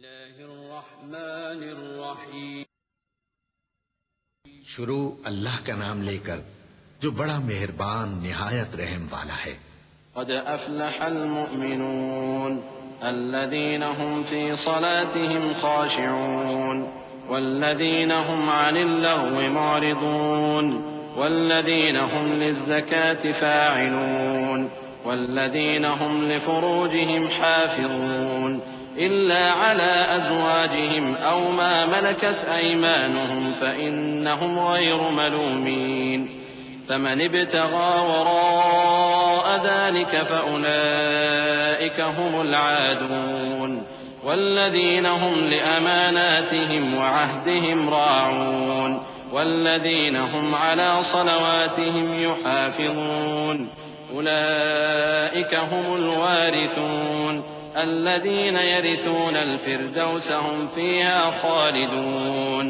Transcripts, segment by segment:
الله الرحمن الرحيم شروع اللہ کا نام لے کر جو بڑا مہربان نہایت رحم والا ہے۔ قد أفلح المؤمنون الذين هم في صلاتهم خاشعون والذين هم عن اللغو معرضون والذين هم للزكاة فاعلون والذين هم لفروجهم حافظون إلا على أزواجهم أو ما ملكت أيمانهم فإنهم غير ملومين فمن ابتغى وراء ذلك فأولئك هم العادون والذين هم لأماناتهم وعهدهم راعون والذين هم على صلواتهم يحافظون أولئك هم الوارثون الذين يرثون الفردوس هم فيها خالدون۔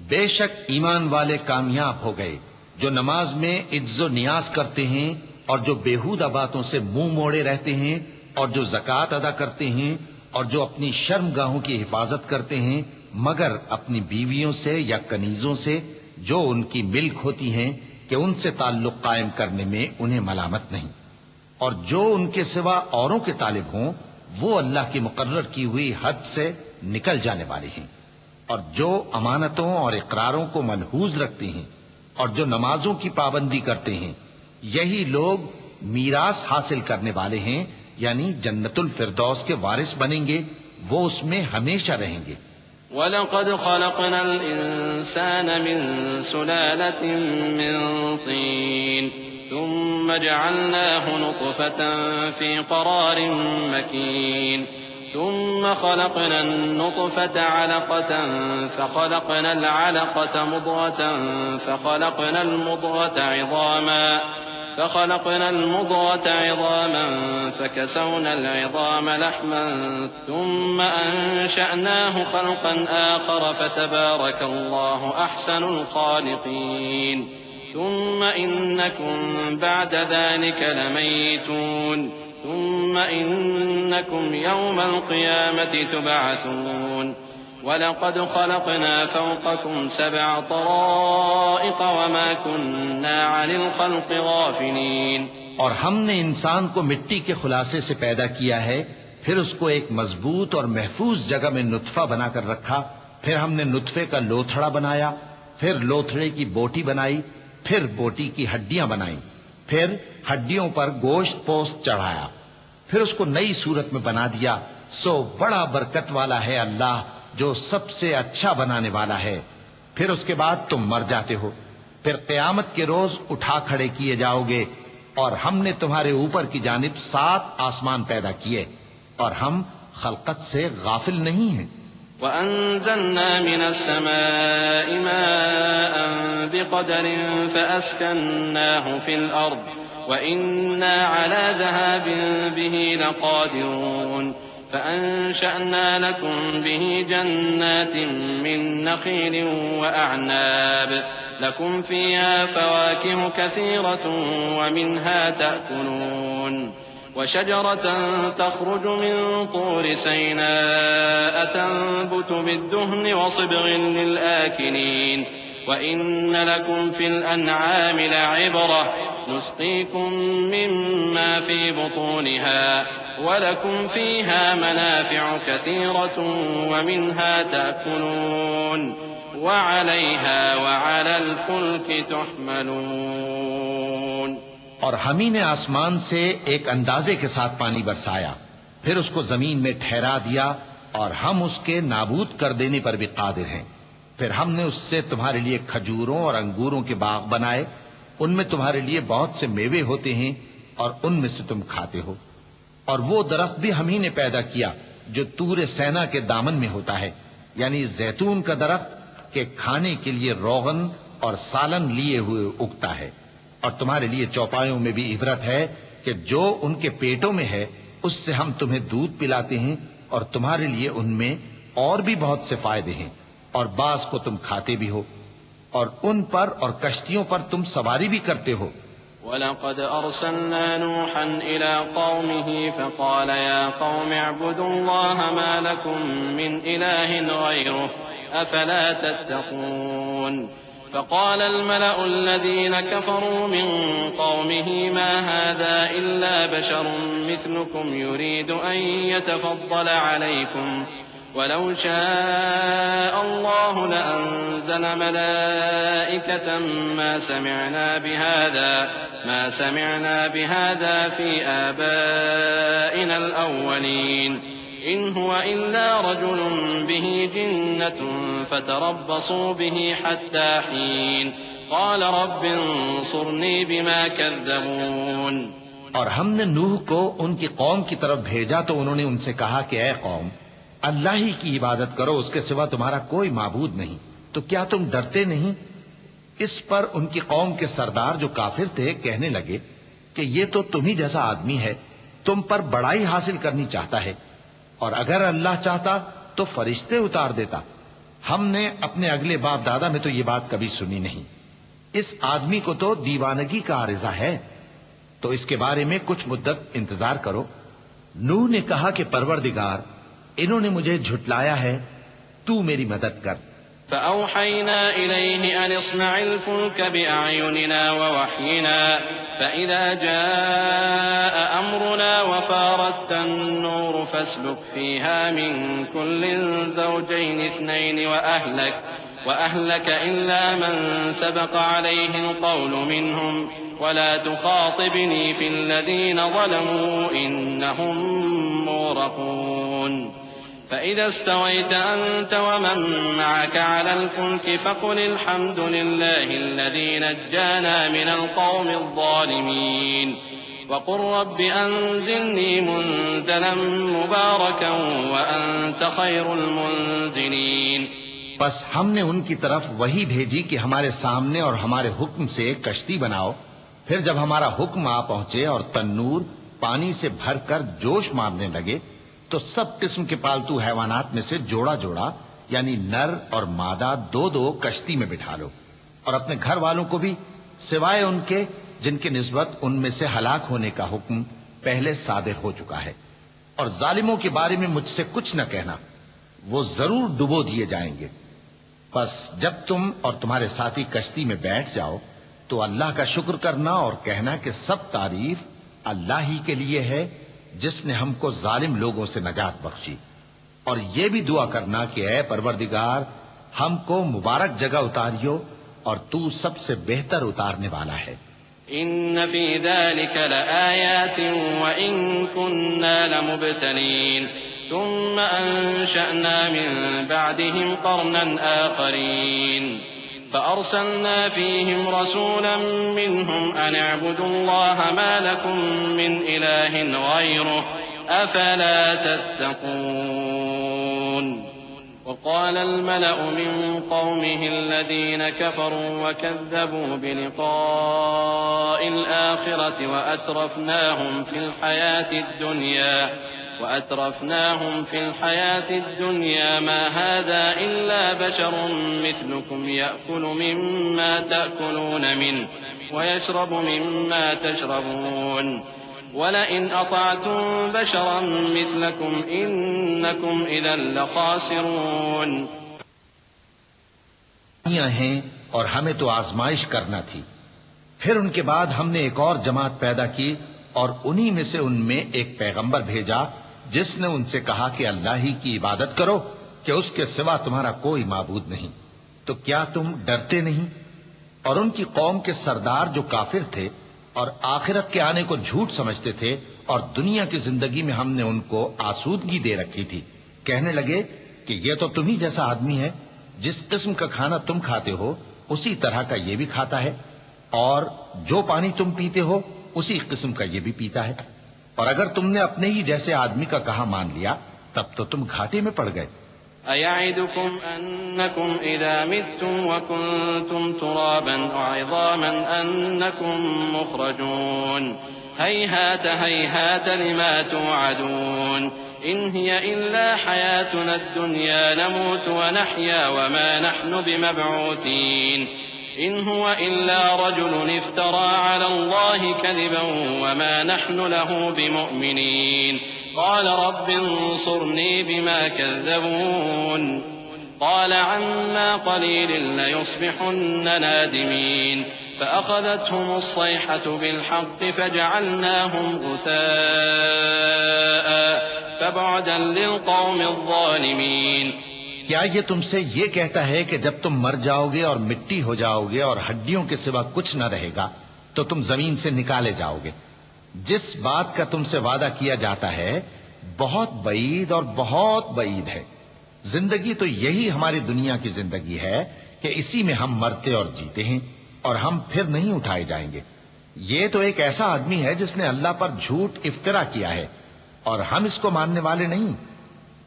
بے شک ایمان والے کامیاب ہو گئے جو نماز میں عجز و نیاز کرتے ہیں اور جو بیہودہ باتوں سے منہ موڑے رہتے ہیں اور جو زکوٰۃ ادا کرتے ہیں اور جو اپنی شرمگاہوں کی حفاظت کرتے ہیں مگر اپنی بیویوں سے یا کنیزوں سے جو ان کی ملک ہوتی ہیں کہ ان سے تعلق قائم کرنے میں انہیں ملامت نہیں، اور جو ان کے سوا اوروں کے طالب ہوں وہ اللہ کی مقرر کی ہوئی حد سے نکل جانے والے ہیں، اور جو امانتوں اور اقراروں کو ملحوظ رکھتے ہیں اور جو نمازوں کی پابندی کرتے ہیں یہی لوگ میراث حاصل کرنے والے ہیں، یعنی جنت الفردوس کے وارث بنیں گے، وہ اس میں ہمیشہ رہیں گے۔ وَلَقَدْ خَلَقْنَا الْإِنسَانَ مِنْ سُلَالَةٍ مِّن طِينٍ ثُمَّ جَعَلْنَاهُ نُطْفَةً فِي قَرَارٍ مَّكِينٍ ثُمَّ خَلَقْنَا النُّطْفَةَ عَلَقَةً فَخَلَقْنَا الْعَلَقَةَ مُضْغَةً فخلقنا المضغة عظاما فكسونا العظام لحما ثم أنشأناه خلقا آخر فتبارك الله أحسن الخالقين ثم إنكم بعد ذلك لميتون ثم إنكم يوم القيامة تبعثون وَلَقَدْ خَلَقْنَا فَوْقَكُمْ 7 طَرَائِقَ وَمَا كُنَّا عَنِ الْخَلْقِ غَافِلِينَ۔ اور ہم نے انسان کو مٹی کے خلاصے سے پیدا کیا ہے، پھر اس کو ایک مضبوط اور محفوظ جگہ میں نطفہ بنا کر رکھا، پھر ہم نے نطفے کا لوتھڑا بنایا، پھر لوتھڑے کی بوٹی بنائی، پھر بوٹی کی ہڈیاں بنائیں، پھر ہڈیوں پر گوشت پوست چڑھایا، پھر اس کو نئی صورت میں بنا دیا۔ سو بڑا برکت والا ہے اللہ جو سب سے اچھا بنانے والا ہے۔ پھر اس کے بعد تم مر جاتے ہو، پھر قیامت کے روز اٹھا کھڑے کیے جاؤ گے، اور ہم نے تمہارے اوپر کی جانب 7 آسمان پیدا کیے، اور ہم خلقت سے غافل نہیں ہیں۔ وَأَنزَلْنَا مِنَ السَّمَاءِ مَاءً بِقَدَرٍ فَأَسْكَنَّاهُ فِي الْأَرْضِ وَإِنَّا عَلَى ذَهَابٍ بِهِ لَقَادِرُونَ فأنشأنا لكم به جنات من نخيل وأعناب لكم فيها فواكه كثيرة ومنها تأكلون وشجرة تخرج من طور سيناء تنبت بالدهن وصبغ للآكلين وإن لكم في الأنعام لعبرة نسقيكم مما في بطونها وَلَكُمْ فِيهَا مَنَافِعُ كَثِيرَةٌ وَمِنْهَا تَأْكُلُونَ وَعَلَيْهَا وَعَلَى الْفُلْكِ تُحْمَلُونَ۔ اور ہم ہی نے آسمان سے ایک اندازے کے ساتھ پانی برسایا، پھر اس کو زمین میں ٹھہرا دیا، اور ہم اس کے نابود کر دینے پر بھی قادر ہیں۔ پھر ہم نے اس سے تمہارے لیے کھجوروں اور انگوروں کے باغ بنائے، ان میں تمہارے لیے بہت سے میوے ہوتے ہیں اور ان میں سے تم کھاتے ہو۔ اور وہ درخت بھی ہم ہی نے پیدا کیا جو طور سینا کے دامن میں ہوتا ہے، یعنی زیتون کا درخت کہ کھانے کے لیے روغن اور سالن لیے ہوئے اگتا ہے، اور تمہارے لیے چوپایوں میں بھی عبرت ہے کہ جو ان کے پیٹوں میں ہے اس سے ہم تمہیں دودھ پلاتے ہیں، اور تمہارے لیے ان میں اور بھی بہت سے فائدے ہیں، اور بعض کو تم کھاتے بھی ہو، اور ان پر اور کشتیوں پر تم سواری بھی کرتے ہو۔ وَلَقَدْ أَرْسَلْنَا نُوحًا إِلَىٰ قَوْمِهِ فَقَالَ يَا قَوْمِ اعْبُدُوا اللَّهَ مَا لَكُم مِّنْ إِلَٰهٍ غَيْرُهُ أَفَلَا تَتَّقُونَ فَقَالَ الْمَلَأُ الَّذِينَ كَفَرُوا مِن قَوْمِهِ مَا هَٰذَا إِلَّا بَشَرٌ مِّثْلُكُمْ يُرِيدُ أَن يَتَفَضَّلَ عَلَيْكُمْ وَلَوْ شَاءَ اللَّهُ لَأَنزَلَ مَلَائِكَةً مَّا سَمِعْنَا بِهَٰذَا فِي آبَائِنَا الْأَوَّلِينَ إِنْ هُوَ إِلَّا رَجُلٌ بِهِ جِنَّةٌ فَتَرَبَّصُوا بِهِ حَتَّىٰ حِينٍ قَالَ رَبِّ انصُرْنِي بِمَا كَذَّبُونِ۔ اور ہم نے نوح کو ان کی قوم کی طرف بھیجا تو انہوں نے ان سے کہا کہ اے قوم، اللہ ہی کی عبادت کرو، اس کے سوا تمہارا کوئی معبود نہیں، تو کیا تم ڈرتے نہیں؟ اس پر ان کی قوم کے سردار جو کافر تھے کہنے لگے کہ یہ تو تم ہی جیسا آدمی ہے، تم پر بڑائی حاصل کرنی چاہتا ہے، اور اگر اللہ چاہتا تو فرشتے اتار دیتا۔ ہم نے اپنے اگلے باپ دادا میں تو یہ بات کبھی سنی نہیں، اس آدمی کو تو دیوانگی کا عارضہ ہے، تو اس کے بارے میں کچھ مدت انتظار کرو۔ نوح نے کہا کہ پروردگار، انہوں نے مجھے جھٹلایا ہے، تو میری مدد کر۔ فأوحينا إليه أن اصنع الفلك بأعيننا ووحينا فإذا جاء أمرنا وفارت النور فاسلك فيها من كل زوجين اثنين وأهلك إلا من سبق عليه القول منهم ولا تخاطبني في الذين ظلموا إنهم مغرقون فإذا استويت أنت ومن معك على الفلك فقل الحمد لله الذي نجانا من القوم الظالمين وقل رب أنزلني منزلا مباركا وأنت خير المنزلين۔ بس ہم نے ان کی طرف وہی بھیجی کہ ہمارے سامنے اور ہمارے حکم سے ایک کشتی بناؤ، پھر جب ہمارا حکم آ پہنچے اور تنور پانی سے بھر کر جوش مارنے لگے تو سب قسم کے پالتو حیوانات میں سے جوڑا جوڑا یعنی نر اور مادہ دو دو کشتی میں بٹھا لو، اور اپنے گھر والوں کو بھی سوائے ان کے جن کی نسبت ان میں سے ہلاک ہونے کا حکم پہلے صادر ہو چکا ہے، اور ظالموں کے بارے میں مجھ سے کچھ نہ کہنا، وہ ضرور ڈبو دیے جائیں گے۔ بس جب تم اور تمہارے ساتھی کشتی میں بیٹھ جاؤ تو اللہ کا شکر کرنا اور کہنا کہ سب تعریف اللہ ہی کے لیے ہے جس نے ہم کو ظالم لوگوں سے نجات بخشی، اور یہ بھی دعا کرنا کہ اے پروردگار ہم کو مبارک جگہ اتاریو اور تو سب سے بہتر اتارنے والا ہے۔ إن في ذلك لآيات وإن كنا لمبتلين ثم أنشأنا من بعدهم قرنا آخرين فأرسلنا فيهم رسولا منهم أن اعبدوا الله ما لكم من إله غيره أفلا تتقون۔ وقال الملأ من قومه الذين كفروا وكذبوا بلقاء الآخرة وأترفناهم في الحياة الدنيا ما هذا إلا بشر مثلكم يأكل مما تأكلون منه ويشرب مما تشربون وَلَئِنْ أَطَعْتُمْ بَشَرًا مِثْلَكُمْ إِنَّكُمْ إِذًا لَخَاسِرُونَ۔ ہیں اور ہمیں تو آزمائش کرنا تھی، پھر ان کے بعد ہم نے ایک اور جماعت پیدا کی اور انہی میں سے ان میں ایک پیغمبر بھیجا جس نے ان سے کہا کہ اللہ ہی کی عبادت کرو کہ اس کے سوا تمہارا کوئی معبود نہیں، تو کیا تم ڈرتے نہیں؟ اور ان کی قوم کے سردار جو کافر تھے اور آخرت کے آنے کو جھوٹ سمجھتے تھے اور دنیا کی زندگی میں ہم نے ان کو آسودگی دے رکھی تھی، کہنے لگے کہ یہ تو تم ہی جیسا آدمی ہے، جس قسم کا کھانا تم کھاتے ہو اسی طرح کا یہ بھی کھاتا ہے، اور جو پانی تم پیتے ہو اسی قسم کا یہ بھی پیتا ہے، اور اگر تم نے اپنے ہی جیسے آدمی کا کہا مان لیا تب تو تم گھاٹے میں پڑ گئے۔ أَيَعِدُكُمْ أَنَّكُمْ إِذَا مِتُّمْ وَكُنْتُمْ تُرَابًا وَعِظَامًا أَنَّكُمْ مُخْرَجُونَ هَيْهَاتَ هَيْهَاتَ لِمَا تُوعَدُونَ إِنْ هِيَ إِلَّا حَيَاتُنَا الدُّنْيَا نَمُوتُ وَنَحْيَا وَمَا نَحْنُ بِمَبْعُوثِينَ إن هو إلا رجل افترى على الله كذبا وما نحن له بمؤمنين قال رب انصرني بما كذبون قال عما قليل ليصبحن نادمين فأخذتهم الصيحة بالحق فجعلناهم غثاء فبعدا للقوم الظالمين. کیا یہ تم سے یہ کہتا ہے کہ جب تم مر جاؤ گے اور مٹی ہو جاؤ گے اور ہڈیوں کے سوا کچھ نہ رہے گا تو تم زمین سے نکالے جاؤ گے؟ جس بات کا تم سے وعدہ کیا جاتا ہے بہت بعید اور بہت بعید ہے. زندگی تو یہی ہماری دنیا کی زندگی ہے کہ اسی میں ہم مرتے اور جیتے ہیں اور ہم پھر نہیں اٹھائے جائیں گے. یہ تو ایک ایسا آدمی ہے جس نے اللہ پر جھوٹ افطرا کیا ہے اور ہم اس کو ماننے والے نہیں.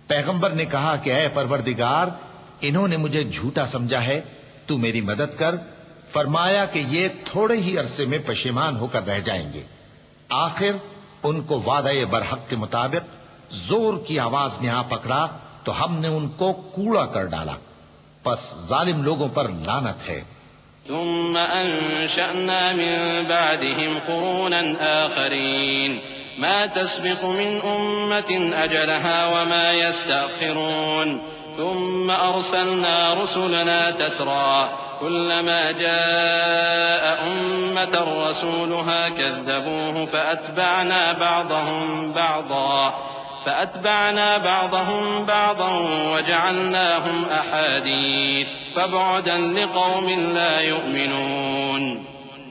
پیغمبر نے کہا کہ اے پروردگار انہوں نے مجھے جھوٹا سمجھا ہے تو میری مدد کر. فرمایا کہ یہ تھوڑے ہی عرصے میں پشیمان ہو کر رہ جائیں گے. آخر ان کو وعدہ برحق کے مطابق زور کی آواز نے آ پکڑا تو ہم نے ان کو کوڑا کر ڈالا. پس ظالم لوگوں پر لعنت ہے. ثم أنشأنا من بعدهم قرونا آخرين ما تسبق من أمة أجلها وما يستأخرون ثم أرسلنا رسلنا تترى كلما جاء أمة رسولها كذبوه فأتبعنا بعضهم بعضا وجعلناهم أحاديث فبعدا لقوم لا يؤمنون.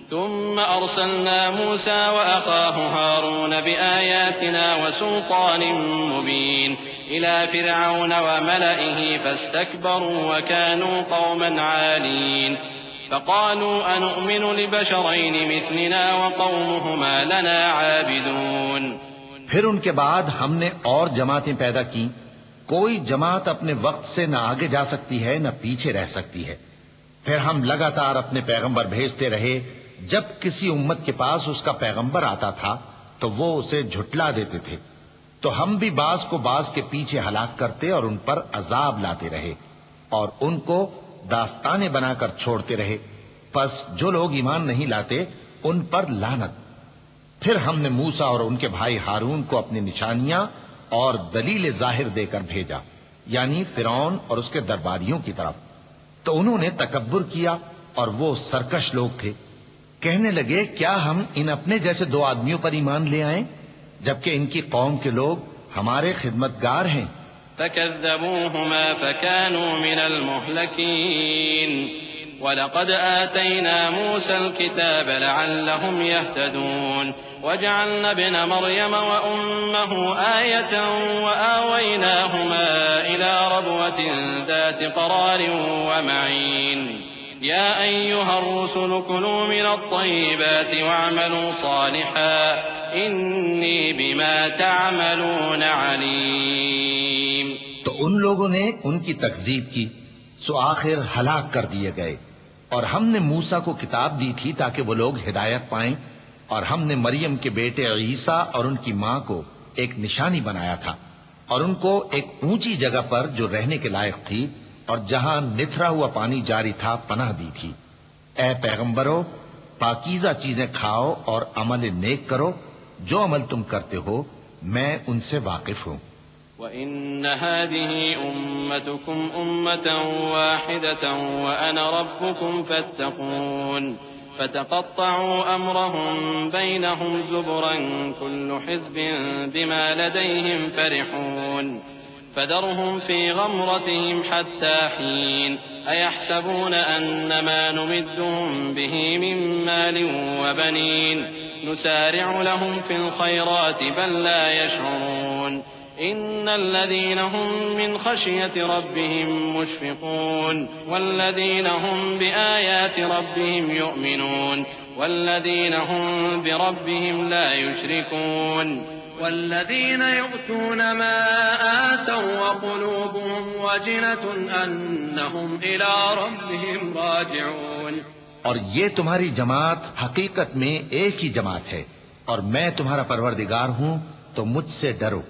ثم أرسلنا موسى وأخاه هارون بآياتنا وسلطان مبين إلى فرعون وملئه فاستكبروا وكانوا قوما عالين فقالوا أنؤمن لبشرين مثلنا وقومهما لنا عابدون. پھر ان کے بعد ہم نے اور جماعتیں پیدا کی. کوئی جماعت اپنے وقت سے نہ آگے جا سکتی ہے نہ پیچھے رہ سکتی ہے. پھر ہم لگاتار اپنے پیغمبر بھیجتے رہے. جب کسی امت کے پاس اس کا پیغمبر آتا تھا تو وہ اسے جھٹلا دیتے تھے تو ہم بھی بعض کو بعض کے پیچھے ہلاک کرتے اور ان پر عذاب لاتے رہے اور ان کو داستانے بنا کر چھوڑتے رہے. پس جو لوگ ایمان نہیں لاتے ان پر لعنت. پھر ہم نے موسیٰ اور ان کے بھائی ہارون کو اپنی نشانیاں اور دلیل ظاہر دے کر بھیجا یعنی فرعون اور اس کے درباریوں کی طرف. تو انہوں نے تکبر کیا اور وہ سرکش لوگ تھے. کہنے لگے کیا ہم ان اپنے جیسے دو آدمیوں پر ایمان لے آئیں جبکہ ان کی قوم کے لوگ ہمارے خدمتگار ہیں. فكذبوهما فكانوا من المهلكين وَلَقَدْ آتَيْنَا مُوسَى الْكِتَابَ لَعَلَّهُمْ يَهْتَدُونَ وَجَعَلْنَا ابْنَ مَرْيَمَ وَأُمَّهُ آيَةً وَآوَيْنَاهُمَا إِلَى رَبْوَةٍ ذَاتِ قَرَارٍ وَمَعِينٍ يَا أَيُّهَا الرُّسُلُ كُلُوا مِنَ الطَّيِّبَاتِ وَاعْمَلُوا صَالِحًا إِنِّي بِمَا تَعْمَلُونَ عَلِيمٌ. تو ان لوگوں نے ان کی تکذیب کی سو آخر ہلاک کر دیے گئے. اور ہم نے موسیٰ کو کتاب دی تھی تاکہ وہ لوگ ہدایت پائیں اور ہم نے مریم کے بیٹے عیسیٰ اور ان کی ماں کو ایک نشانی بنایا تھا اور ان کو ایک اونچی جگہ پر جو رہنے کے لائق تھی اور جہاں نتھرا ہوا پانی جاری تھا پناہ دی تھی. اے پیغمبرو پاکیزہ چیزیں کھاؤ اور عمل نیک کرو. جو عمل تم کرتے ہو میں ان سے واقف ہوں. وَإِنَّ هَذِهِ أُمَّتُكُمْ أُمَّةً وَاحِدَةً وَأَنَا رَبُّكُمْ فَاتَّقُونِ فَتَقَطَّعُوا أَمْرَهُمْ بَيْنَهُمْ زُبُرًا كُلُّ حِزْبٍ بِمَا لَدَيْهِمْ فَرِحُونَ فَذَرْهُمْ فِي غَمْرَتِهِمْ حَتَّى حِينٍ أَيَحْسَبُونَ أَنَّمَا نُمِدُّهُمْ بِهِ مِن مَّالٍ وَبَنِينَ نُسَارِعُ لَهُمْ فِي الْخَيْرَاتِ بَل لَّا يَشْعُرُونَ إِنَّ الَّذِينَ هُم مِّنْ خَشْيَةِ رَبِّهِم مُّشْفِقُونَ وَالَّذِينَ هُم بِآيَاتِ رَبِّهِمْ يُؤْمِنُونَ وَالَّذِينَ هُم بِرَبِّهِمْ لَا يُشْرِكُونَ وَالَّذِينَ يُؤْتُونَ مَا آتَوا وَقُلُوبُهُمْ وَجِلَةٌ أَنَّهُمْ إِلَىٰ رَبِّهِمْ رَاجِعُونَ. اور یہ تمہاری جماعت حقیقت میں ایک ہی جماعت ہے اور میں تمہارا پروردگار ہوں تو مجھ سے ڈرو.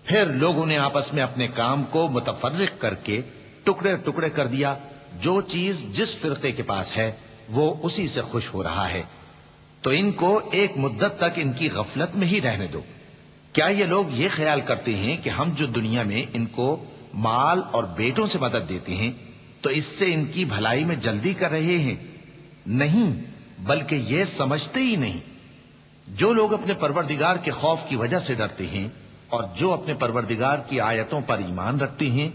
پھر لوگوں نے آپس میں اپنے کام کو متفرق کر کے ٹکڑے ٹکڑے کر دیا. جو چیز جس فرقے کے پاس ہے وہ اسی سے خوش ہو رہا ہے، تو ان کو ایک مدت تک ان کی غفلت میں ہی رہنے دو۔ کیا یہ لوگ یہ خیال کرتے ہیں کہ ہم جو دنیا میں ان کو مال اور بیٹوں سے مدد دیتے ہیں تو اس سے ان کی بھلائی میں جلدی کر رہے ہیں؟ نہیں، بلکہ یہ سمجھتے ہی نہیں۔ جو لوگ اپنے پروردگار کے خوف کی وجہ سے ڈرتے ہیں اور جو اپنے پروردگار کی آیتوں پر ایمان رکھتے ہیں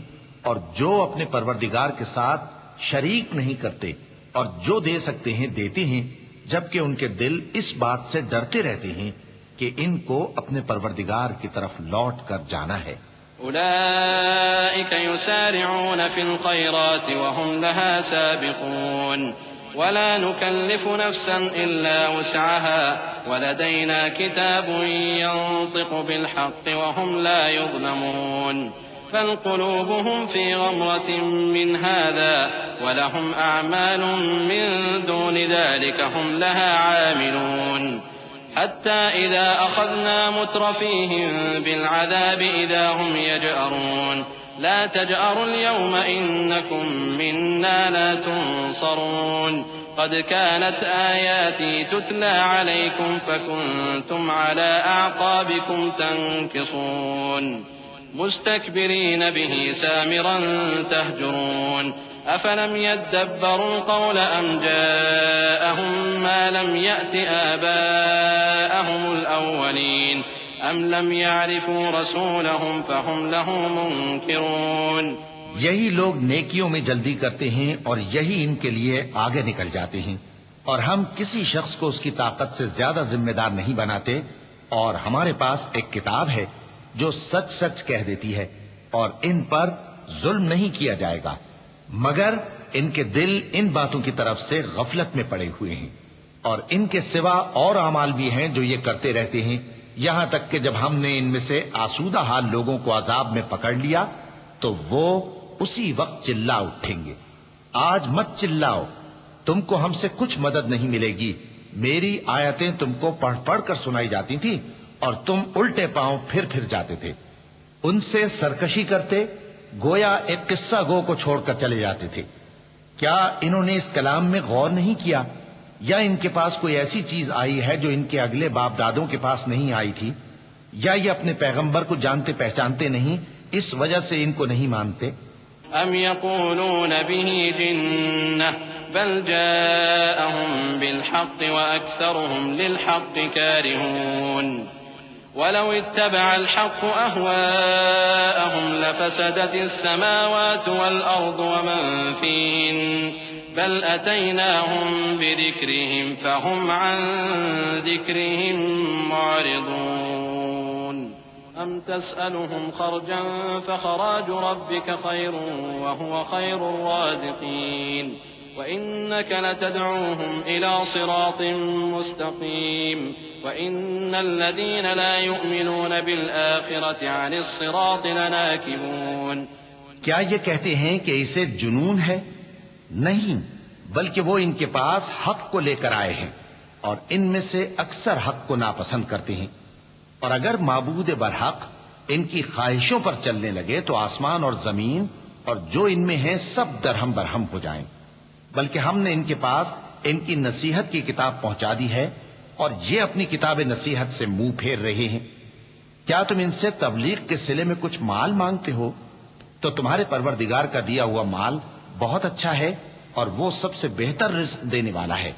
اور جو اپنے پروردگار کے ساتھ شریک نہیں کرتے اور جو دے سکتے ہیں دیتے ہیں، جبکہ ان کے دل اس بات سے ڈرتے رہتے ہیں کہ ان کو اپنے پروردگار کی طرف لوٹ کر جانا ہے۔ أولئك يسارعون في الخيرات وهم لها سابقون ولا نكلف نفسا إلا وسعها ولدينا كتاب ينطق بالحق وهم لا يظلمون بل قلوبهم في غمرة من هذا ولهم أعمال من دون ذلك هم لها عاملون حتى إذا أخذنا مترفيهم بالعذاب إذا هم يجأرون لا تجأروا اليوم إنكم منا لا تنصرون قد كانت آياتي تتلى عليكم فكنتم على أعقابكم تنكصون مستكبرين به سامرا تهجرون أفلم يدبروا القول أم جاءهم ما لم يأت آباءهم الأولين أم لم يعرفوا رسولهم فهم له منكرون۔ یہی لوگ نیکیوں میں جلدی کرتے ہیں اور یہی ان کے لیے آگے نکل جاتے ہیں، اور ہم کسی شخص کو اس کی طاقت سے زیادہ ذمہ دار نہیں بناتے، اور ہمارے پاس ایک کتاب ہے جو سچ سچ کہہ دیتی ہے، اور ان پر ظلم نہیں کیا جائے گا، مگر ان کے دل ان باتوں کی طرف سے غفلت میں پڑے ہوئے ہیں، اور ان کے سوا اور اعمال بھی ہیں جو یہ کرتے رہتے ہیں، یہاں تک کہ جب ہم نے ان میں سے آسودہ حال لوگوں کو عذاب میں پکڑ لیا تو وہ اسی وقت چلا اٹھیں گے۔ آج مت چلاؤ، تم کو ہم سے کچھ مدد نہیں ملے گی، میری آیتیں تم کو پڑھ پڑھ کر سنائی جاتی تھی اور تم الٹے پاؤں پھر جاتے تھے، ان سے سرکشی کرتے، گویا ایک قصہ گو کو چھوڑ کر چلے جاتے تھے۔ کیا انہوں نے اس کلام میں غور نہیں کیا، یا ان کے پاس کوئی ایسی چیز آئی ہے جو ان کے اگلے باپ دادوں کے پاس نہیں آئی تھی، یا یہ اپنے پیغمبر کو جانتے پہچانتے نہیں اس وجہ سے ان کو نہیں مانتے؟ ام يقولون به جنة بل جاءهم بالحق وأكثرهم للحق كارهون ولو اتبع الحق أهواءهم لفسدت السماوات والأرض ومن فيهن بل أتيناهم بذكرهم فهم عن ذكرهم معرضون أم تسألهم خرجا فخراج ربك خير وهو خير الرازقين وإنك لتدعوهم إلى صراط مستقيم وإن الذين لا يؤمنون بالآخرة عن الصراط لناكبون۔ کیا یہ کہتے ہیں کہ اسے جنون ہے؟ نہیں، بلکہ وہ ان کے پاس حق کو لے کر آئے ہیں اور ان میں سے اکثر حق کو ناپسند کرتے ہیں، اور اگر معبود برحق ان کی خواہشوں پر چلنے لگے تو آسمان اور زمین اور جو ان میں ہیں سب درہم برہم ہو جائیں، بلکہ ہم نے ان کے پاس ان کی نصیحت کی کتاب پہنچا دی ہے اور یہ اپنی کتاب نصیحت سے منہ پھیر رہے ہیں۔ کیا تم ان سے تبلیغ کے صلے میں کچھ مال مانگتے ہو؟ تو تمہارے پروردگار کا دیا ہوا مال بہت اچھا ہے اور وہ سب سے بہتر رزق دینے والا ہے،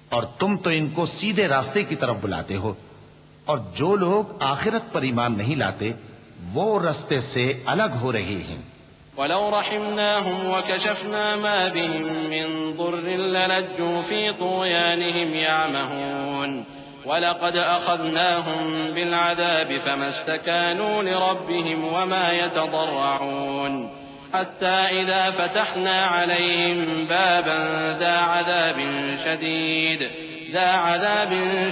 اور تم تو ان کو سیدھے راستے کی طرف بلاتے ہو، اور جو لوگ آخرت پر ایمان نہیں لاتے وہ راستے سے الگ ہو رہے ہیں۔ وَلَوْ رَحِمْنَاهُمْ وَكَشَفْنَا مَا بِهِم مِّن ضُرٍّ لَّلَجُّوا فِي طُغْيَانِهِمْ يَعْمَهُونَ وَلَقَدْ أَخَذْنَاهُم بِالْعَذَابِ فَمَا اسْتَكَانُوا لِرَبِّهِمْ وَمَا يَتَضَرَّعُونَ حَتَّىٰ إِذَا فَتَحْنَا عَلَيْهِم بَابًا ذَا عَذَابٍ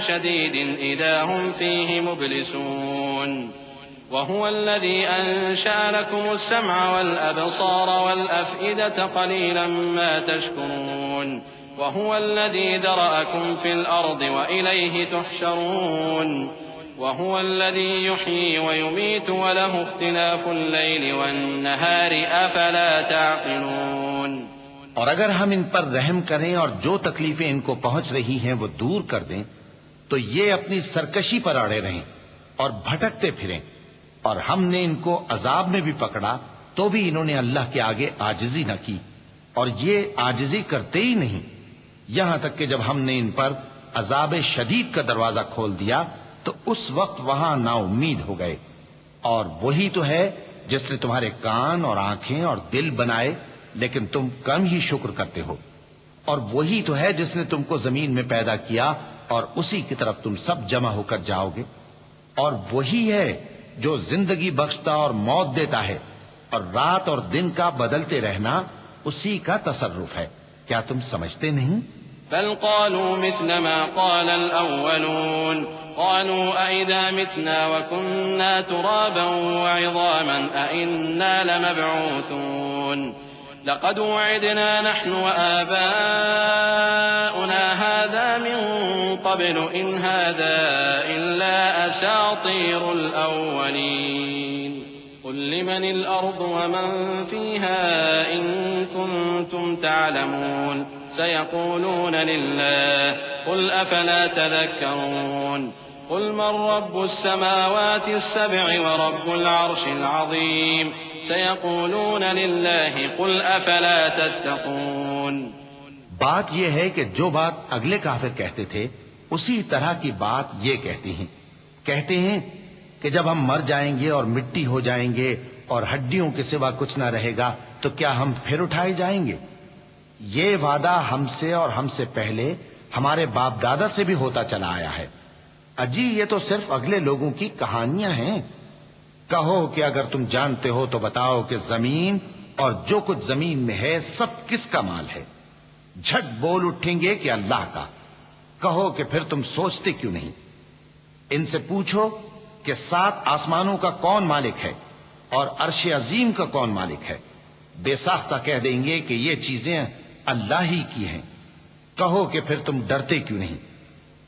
شَدِيدٍ إِذَا هُمْ فِيهِ مُبْلِسُونَ وهو الذي أنشأ لكم السمع والأبصار والأفئدة قليلا ما تشكرون وهو الذي ذرأكم في الأرض وإليه تحشرون وهو الذي يحيي ويميت وله اختلاف الليل والنهار أفلا تعقلون۔ اور اگر ہم ان پر رحم کریں اور جو تکلیفیں ان کو پہنچ رہی ہیں وہ دور کر دیں تو یہ اپنی سرکشی پر اڑے رہیں اور بھٹکتے پھریں، اور ہم نے ان کو عذاب میں بھی پکڑا تو بھی انہوں نے اللہ کے آگے عاجزی نہ کی، اور یہ عاجزی کرتے ہی نہیں، یہاں تک کہ جب ہم نے ان پر عذاب شدید کا دروازہ کھول دیا تو اس وقت وہاں نا امید ہو گئے۔ اور وہی تو ہے جس نے تمہارے کان اور آنکھیں اور دل بنائے، لیکن تم کم ہی شکر کرتے ہو، اور وہی تو ہے جس نے تم کو زمین میں پیدا کیا اور اسی کی طرف تم سب جمع ہو کر جاؤ گے، اور وہی ہے جو زندگی بخشتا اور موت دیتا ہے، اور رات اور دن کا بدلتے رہنا اسی کا تصرف ہے، کیا تم سمجھتے نہیں؟ بل قالوا مثل ما قال الأولون قالوا أئذا متنا وكنا ترابا وعظاما أئنا لمبعوثون لقد وعدنا نحن وآباؤنا هذا من قبل إن هذا إلا أساطير الأولين قل لمن الأرض ومن فيها إن كنتم تعلمون سيقولون لله قل أفلا تذكرون قل من رب السماوات السبع ورب العرش العظيم سيقولون لله قل أفلا تتقون۔ بات یہ ہے کہ جو بات اگلے کافر کہتے تھے اسی طرح کی بات یہ کہتے ہیں کہ جب ہم مر جائیں گے اور مٹی ہو جائیں گے اور ہڈیوں کے سوا کچھ نہ رہے گا تو کیا ہم پھر اٹھائے جائیں گے؟ یہ وعدہ ہم سے اور ہم سے پہلے ہمارے باپ دادا سے بھی ہوتا چلا آیا ہے، اجی یہ تو صرف اگلے لوگوں کی کہانیاں ہیں۔ کہو کہ اگر تم جانتے ہو تو بتاؤ کہ زمین اور جو کچھ زمین میں ہے سب کس کا مال ہے؟ جھٹ بول اٹھیں گے کہ اللہ کا۔ کہو کہ پھر تم سوچتے کیوں نہیں؟ ان سے پوچھو کہ 7 آسمانوں کا کون مالک ہے اور عرش عظیم کا کون مالک ہے؟ بے ساختہ کہہ دیں گے کہ یہ چیزیں اللہ ہی کی ہیں۔ کہو کہ پھر تم ڈرتے کیوں نہیں؟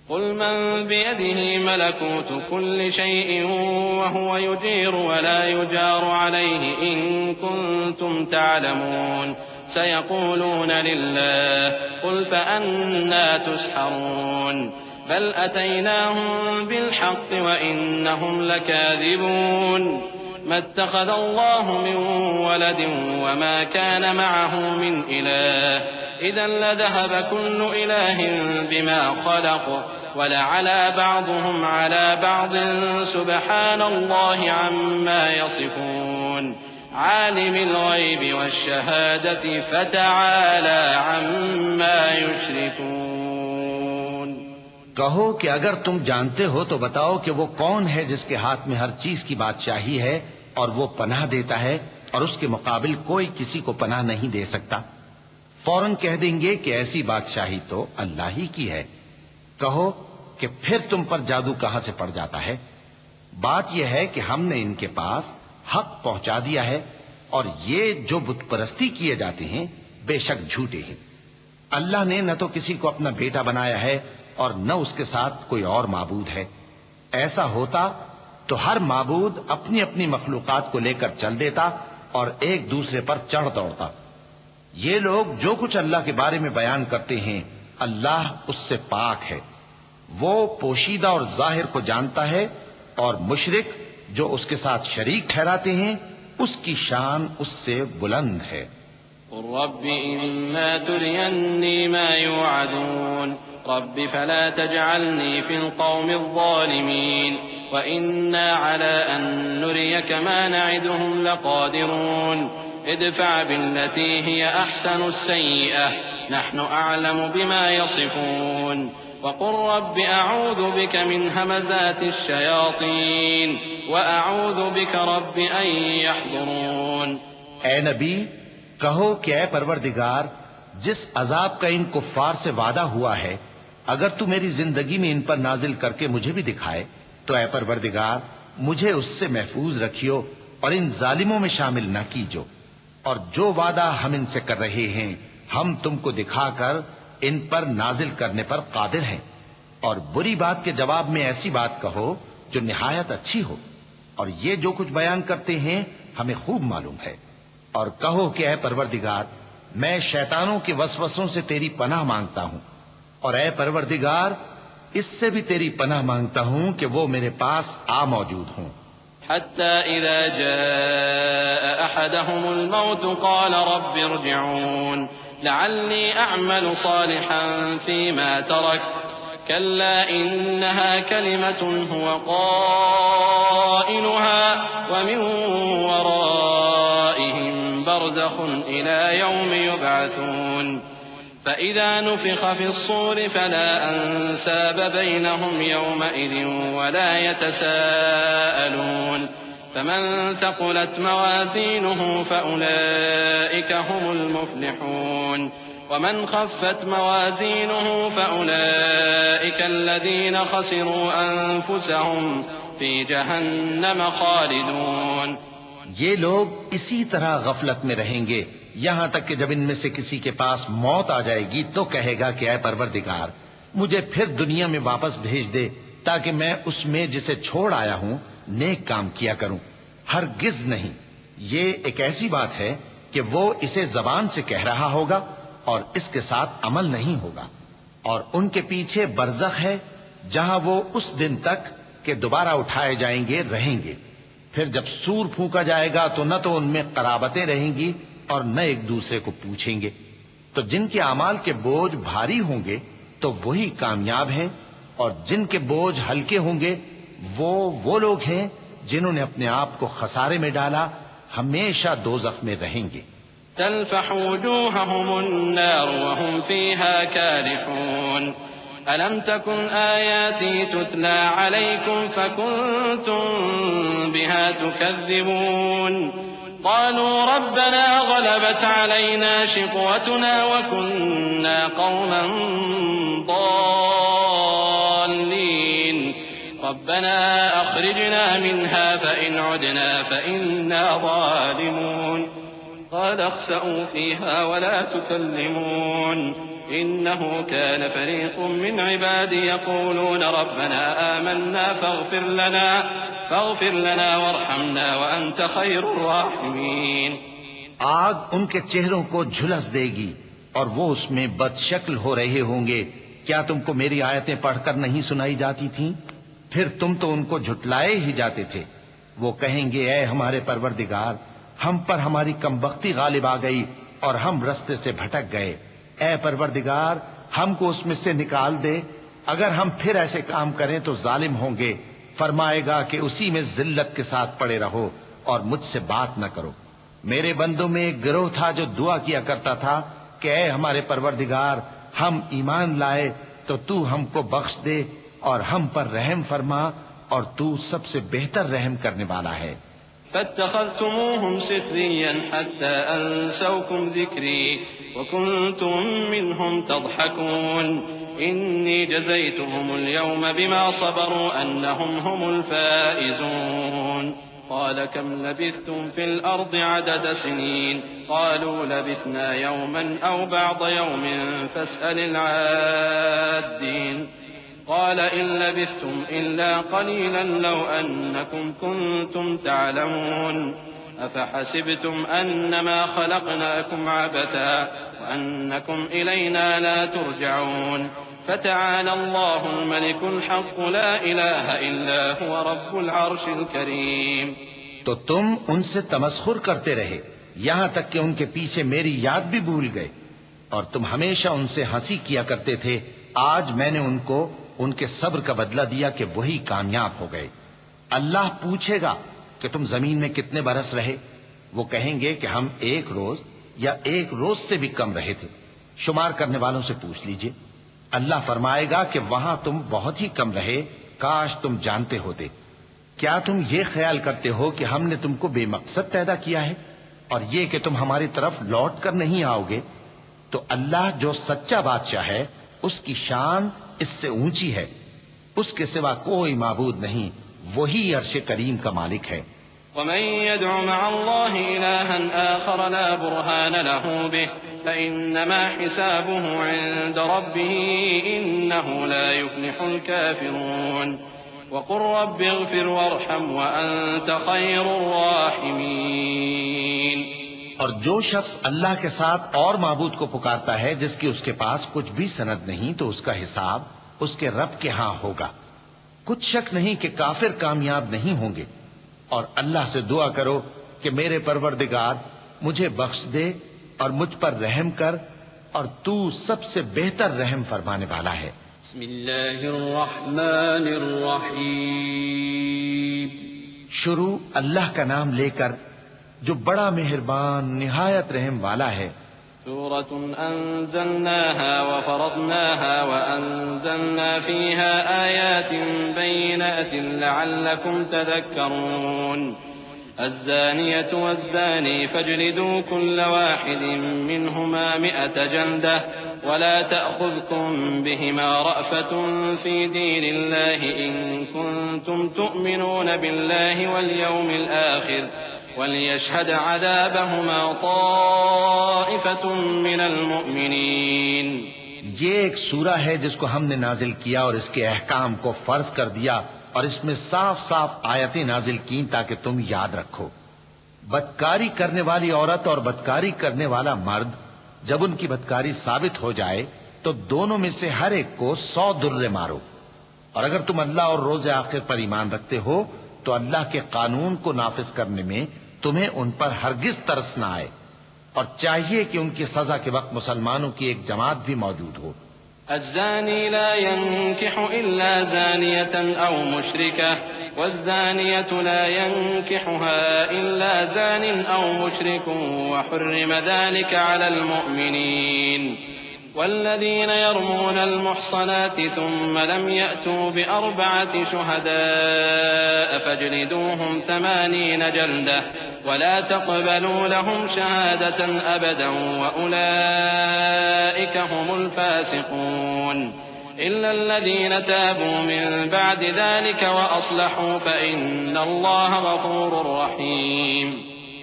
قل من بيده ملكوت كل شيء وهو يجير ولا يجار عليه إن كنتم تعلمون سيقولون لله قل فأنا تسحرون بل أتيناهم بالحق وإنهم لكاذبون ما اتخذ الله من ولد وما كان معه من إله إذا لذهب كل إله بما خلق ولعلى بعضهم على بعض سبحان الله عما يصفون عالم الغيب والشهادة فتعالى عما يشركون۔ کہو کہ اگر تم جانتے ہو تو بتاؤ کہ وہ کون ہے جس کے ہاتھ میں ہر چیز کی بادشاہی ہے اور وہ پناہ دیتا ہے اور اس کے مقابل کوئی کسی کو پناہ نہیں دے سکتا۔ فوراً کہہ دیں گے کہ ایسی بادشاہی تو اللہ ہی کی ہے۔ کہو کہ پھر تم پر جادو کہاں سے پڑ جاتا ہے؟ بات یہ ہے کہ ہم نے ان کے پاس حق پہنچا دیا ہے، اور یہ جو بت پرستی کیے جاتے ہیں بے شک جھوٹے ہیں۔ اللہ نے نہ تو کسی کو اپنا بیٹا بنایا ہے اور نہ اس کے ساتھ کوئی اور معبود ہے۔ ایسا ہوتا تو ہر معبود اپنی اپنی مخلوقات کو لے کر چل دیتا اور ایک دوسرے پر چڑھ دوڑتا۔ یہ لوگ جو کچھ اللہ کے بارے میں بیان کرتے ہیں اللہ اس سے پاک ہے، وہ پوشیدہ اور ظاہر کو جانتا ہے، اور مشرک جو اس کے ساتھ شریک ٹھہراتے ہیں اس کی شان اس سے بلند ہے۔ قل رب إما تريني ما يوعدون رب فلا تجعلني في القوم الظالمين وإنا على أن نريك ما نعدهم لقادرون ادفع بالتي هي أحسن السيئة نحن أعلم بما يصفون وقل رب أعوذ بك من همزات الشياطين وأعوذ بك رب أن يحضرون۔ اے نبی کہو کہ اے پروردگار جس عذاب کا ان کفار سے وعدہ ہوا ہے اگر تو میری زندگی میں ان پر نازل کر کے مجھے بھی دکھائے تو اے پروردگار مجھے اس سے محفوظ رکھیو اور ان ظالموں میں شامل نہ کیجو، اور جو وعدہ ہم ان سے کر رہے ہیں ہم تم کو دکھا کر ان پر نازل کرنے پر قادر ہیں، اور بری بات کے جواب میں ایسی بات کہو جو نہایت اچھی ہو، اور یہ جو کچھ بیان کرتے ہیں ہمیں خوب معلوم ہے۔ اور کہو کہ اے پروردگار میں شیطانوں کے وسوسوں سے تیری پناہ مانگتا ہوں، اور اے پروردگار اس سے بھی تیری پناہ مانگتا ہوں کہ وہ میرے پاس آ موجود ہوں۔ حتى إذا جاء أحدهم الموت قال رب ارجعون لعلي أعمل صالحا فيما تركت كلا إنها كلمة هو قائلها ومن ورائهم برزخ إلى يوم يبعثون فإذا نفخ في الصور فلا أنساب بينهم يومئذ ولا يتساءلون فمن ثقلت موازينه فأولئك هم المفلحون ومن خفت موازينه فأولئك الذين خسروا أنفسهم في جهنم خالدون۔ یہ لوگ اسی طرح غفلت میں رہیں گے یہاں تک کہ جب ان میں سے کسی کے پاس موت آ جائے گی تو کہے گا کہ اے پروردگار مجھے پھر دنیا میں واپس بھیج دے تاکہ میں اس میں جسے چھوڑ آیا ہوں نیک کام کیا کروں۔ ہرگز نہیں، یہ ایک ایسی بات ہے کہ وہ اسے زبان سے کہہ رہا ہوگا اور اس کے ساتھ عمل نہیں ہوگا، اور ان کے پیچھے برزخ ہے جہاں وہ اس دن تک کہ دوبارہ اٹھائے جائیں گے رہیں گے۔ پھر جب سور پھونکا جائے گا تو نہ تو ان میں قرابتیں رہیں گی اور نہ ایک دوسرے کو پوچھیں گے۔ تو جن کے اعمال کے بوجھ بھاری ہوں گے تو وہی کامیاب ہیں، اور جن کے بوجھ ہلکے ہوں گے وہ لوگ ہیں جنہوں نے اپنے آپ کو خسارے میں ڈالا، ہمیشہ دوزخ میں رہیں گے۔ تلفح وجوههم النار وهم فيها كالحون ألم تكن آياتي تتلى عليكم فكنتم بها تكذبون قالوا ربنا غلبت علينا شقوتنا وكنا قوما ضالين ربنا أخرجنا منها فإن عدنا فإنا ظالمون قال اخسئوا فيها ولا تكلمون إنه كان فريق من عبادي يقولون ربنا آمنا فاغفر لنا وارحمنا وأنت خير الراحمين۔ آگ ان کے چہروں کو جھلس دے گی اور وہ اس میں بد شکل ہو رہے ہوں گے۔ کیا تم کو میری آیتیں پڑھ کر نہیں سنائی جاتی تھیں؟ پھر تم تو ان کو جھٹلائے ہی جاتے تھے۔ وہ کہیں گے اے ہمارے پروردگار ہم پر ہماری کمبختی غالب آ گئی اور ہم رستے سے بھٹک گئے، اے پروردگار ہم کو اس میں سے نکال دے، اگر ہم پھر ایسے کام کریں تو ظالم ہوں گے۔ فرمائے گا کہ اسی میں ذلت کے ساتھ پڑے رہو اور مجھ سے بات نہ کرو۔ میرے بندوں میں ایک گروہ تھا جو دعا کیا کرتا تھا کہ اے ہمارے پروردگار ہم ایمان لائے تو تو ہم کو بخش دے اور ہم پر رحم فرما، اور تو سب سے بہتر رحم کرنے والا ہے۔ فاتخذتموهم سخريا حتى أنسوكم ذكري وكنتم منهم تضحكون إني جزيتهم اليوم بما صبروا أنهم هم الفائزون قال كم لبثتم في الأرض عدد سنين قالوا لبثنا يوما أو بعض يوم فاسأل العادين قال إن لبثتم إلا قليلا لو أنكم كنتم تعلمون أفحسبتم أنما خلقناكم عبثا وأنكم إلينا لا ترجعون فتعالى الله الملك الحق لا إله إلا هو رب العرش الكريم۔ تو تم ان سے تمسخر کرتے رہے یہاں تک کہ ان کے پیچھے میری یاد بھی بھول گئے، اور تم ہمیشہ ان سے ہنسی کیا کرتے تھے۔ آج میں نے ان کو ان کے صبر کا بدلہ دیا کہ وہی کامیاب ہو گئے۔ اللہ پوچھے گا کہ تم زمین میں کتنے برس رہے؟ وہ کہیں گے کہ ہم ایک روز یا ایک روز سے بھی کم رہے تھے، شمار کرنے والوں سے پوچھ لیجئے۔ اللہ فرمائے گا کہ وہاں تم بہت ہی کم رہے، کاش تم جانتے ہوتے۔ کیا تم یہ خیال کرتے ہو کہ ہم نے تم کو بے مقصد پیدا کیا ہے اور یہ کہ تم ہماری طرف لوٹ کر نہیں آؤ گے؟ تو اللہ جو سچا بادشاہ ہے اس کی شان اس سے اونچی ہے، اس کے سوا کوئی معبود نہیں، وہی عرش کریم کا مالک ہے۔ ومن يدع مع الله إلها آخر لا برهان له به فإنما حسابه عند ربه إنه لا يفلح الكافرون وقل رب اغفر وارحم وأنت خير الراحمين۔ اور جو شخص اللہ کے ساتھ اور معبود کو پکارتا ہے جس کی اس کے پاس کچھ بھی سند نہیں تو اس کا حساب اس کے رب کے ہاں ہوگا. کچھ شک نہیں کہ کافر کامیاب نہیں ہوں گے. اور اللہ سے دعا کرو کہ میرے پروردگار مجھے بخش دے اور مجھ پر رحم کر، اور تو سب سے بہتر رحم فرمانے والا ہے. بسم اللہ الرحمن الرحیم. شروع اللہ کا نام لے کر جو بڑا مہربان نہایت رحم والا ہے. سورة أنزلناها وفرضناها وأنزلنا فيها آيات بينات لعلكم تذكرون. الزانية والزاني فاجلدوا كل واحد منهما 100 جلدة ولا تأخذكم بهما رأفة في دين الله إن كنتم تؤمنون بالله واليوم الآخر وَلْيَشْهَدْ عَذَابَهُمَا طَائِفَةٌ مِّنَ الْمُؤْمِنِينَ. یہ ایک سورہ ہے جس کو ہم نے نازل کیا اور اس کے احکام کو فرض کر دیا اور اس میں صاف صاف آیتیں نازل کی تاکہ تم یاد رکھو. بدکاری کرنے والی عورت اور بدکاری کرنے والا مرد جب ان کی بدکاری ثابت ہو جائے تو دونوں میں سے ہر ایک کو 100 درے مارو. اور اگر تم اللہ اور روز آخر پر ایمان رکھتے ہو تو اللہ کے قانون کو نافذ کرنے میں تمہیں ان پر ہرگز ترس نہ آئے، اور چاہیے کہ ان کی سزا کے وقت مسلمانوں کی ایک جماعت بھی موجود ہو. الزاني لا ينكح إلا زانية أو مشركة والزانية لا ينكحها إلا زان أو مشرك وحرم ذلك على المؤمنين. والذين يرمون المحصنات ثم لم يأتوا ب4 شهداء فاجلدوهم 80 جلدة ولا تقبلوا لهم شهادة أبدا وأولئك هم الفاسقون. إلا الذين تابوا من بعد ذلك وأصلحوا فإن الله غفور رحيم.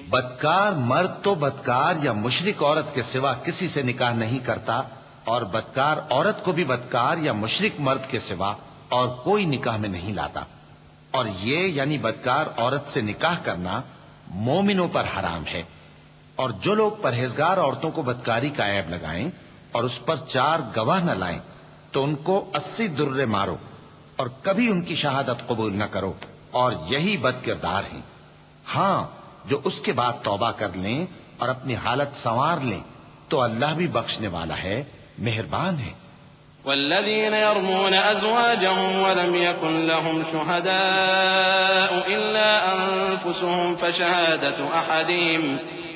بدکار مرد تو بدکار یا مشرک عورت کے سوا کسی سے نکاح نہیں کرتا، اور بدکار عورت کو بھی بدکار یا مشرک مرد کے سوا اور کوئی نکاح میں نہیں لاتا. اور یہ یعنی بدکار عورت سے نکاح کرنا مومنوں پر حرام ہے. اور جو لوگ پرہیزگار عورتوں کو بدکاری کا عیب لگائیں اور اس پر 4 گواہ نہ لائیں تو ان کو 80 درے مارو اور کبھی ان کی شہادت قبول نہ کرو، اور یہی بد کردار ہیں. ہاں، جو اس کے بعد توبہ کر لیں اور اپنی حالت سنوار لیں تو اللہ بھی بخشنے والا ہے، مہربان ہے. والذين يرمون أزواجهم ولم يكن لهم شهداء إلا أنفسهم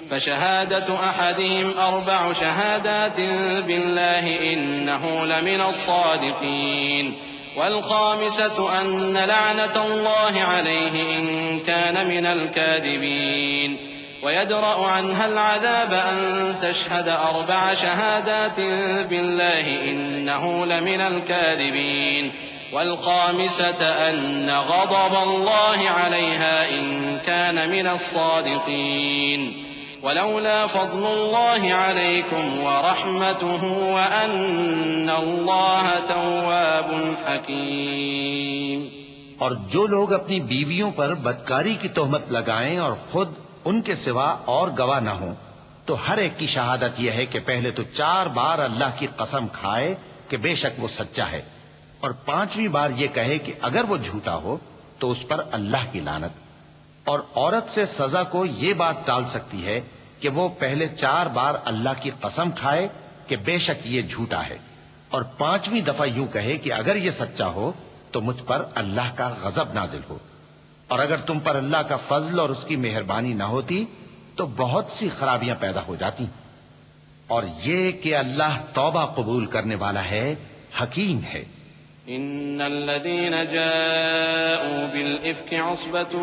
فشهادة أحدهم 4 شهادات بالله إنه لمن الصادقين. والخامسة أن لعنة الله عليه إن كان من الكاذبين. ويدرأ عنها العذاب أن تشهد 4 شهادات بالله إنه لمن الكاذبين. والخامسة أن غضب الله عليها إن كان من الصادقين. ولولا فضل الله عليكم ورحمته وأن الله تواب حكيم. اور جو لوگ اپنی بیویوں پر بدکاری کی تہمت لگائیں اور خود ان کے سوا اور گواہ نہ ہوں تو ہر ایک کی شہادت یہ ہے کہ پہلے تو 4 بار اللہ کی قسم کھائے کہ بے شک وہ سچا ہے، اور 5ویں بار یہ کہے کہ اگر وہ جھوٹا ہو تو اس پر اللہ کی لعنت. اور عورت سے سزا کو یہ بات ٹال سکتی ہے کہ وہ پہلے 4 بار اللہ کی قسم کھائے کہ بے شک یہ جھوٹا ہے، اور 5ویں دفعہ یوں کہے کہ اگر یہ سچا ہو تو مجھ پر اللہ کا غضب نازل ہو. اور اگر تم پر اللہ کا فضل اور اس کی مہربانی نہ ہوتی تو بہت سی خرابیاں پیدا ہو جاتی. اور یہ کہ اللہ توبہ قبول کرنے والا ہے، حکیم ہے. إن الذين جاءوا بالإفك عصبة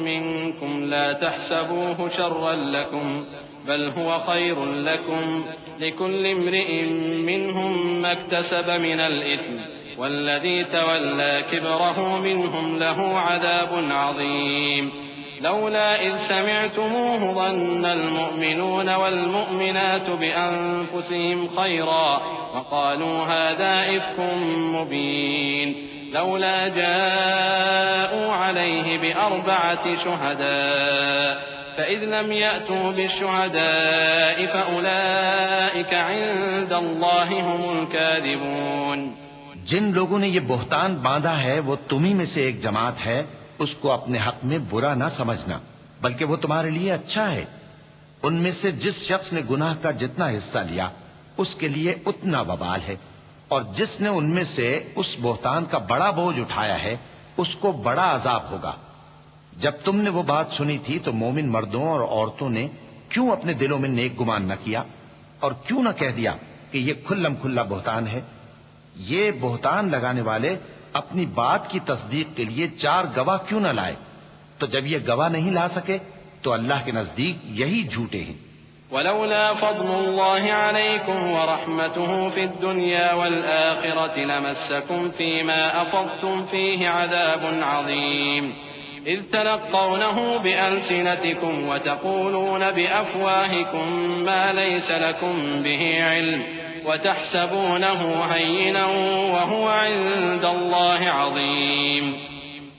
منكم لا تحسبوه شرا لكم بل هو خير لكم لكل امرئ منهم ما اكتسب من الإثم والذي تولى كبره منهم له عذاب عظيم. لولا إذ سمعتموه ظن المؤمنون والمؤمنات بأنفسهم خيرا وقالوا هذا إفك مبين. لولا جاءوا عليه ب4 شهداء فإذ لم يأتوا بالشهداء فأولئك عند الله هم الكاذبون. جن لوگوں نے یہ بہتان باندھا ہے وہ تمہیں میں سے ایک جماعت ہے، اس کو اپنے حق میں برا نہ سمجھنا، بلکہ وہ تمہارے لیے اچھا ہے. ان میں سے جس شخص نے گناہ کا جتنا حصہ لیا اس کے لیے اتنا وبال ہے، اور جس نے ان میں سے اس بہتان کا بڑا بوجھ اٹھایا ہے اس کو بڑا عذاب ہوگا. جب تم نے وہ بات سنی تھی تو مومن مردوں اور عورتوں نے کیوں اپنے دلوں میں نیک گمان نہ کیا اور کیوں نہ کہہ دیا کہ یہ کھلم کھلا بہتان ہے؟ یہ بہتان لگانے والے اپنی بات کی تصدیق کے لیے 4 گواہ کیوں نہ لائے؟ تو جب یہ گواہ نہیں لا سکے تو اللہ کے نزدیک یہی جھوٹے ہیں. ولولا فضل الله عليكم ورحمته في الدنيا والآخرة لمسكم فيما أفضتم فيه عذاب عظيم إذ تلقونه بألسنتكم وتقولون بأفواهكم ما ليس لكم به علم وتحسبونه هينا وهو عند الله عظيم.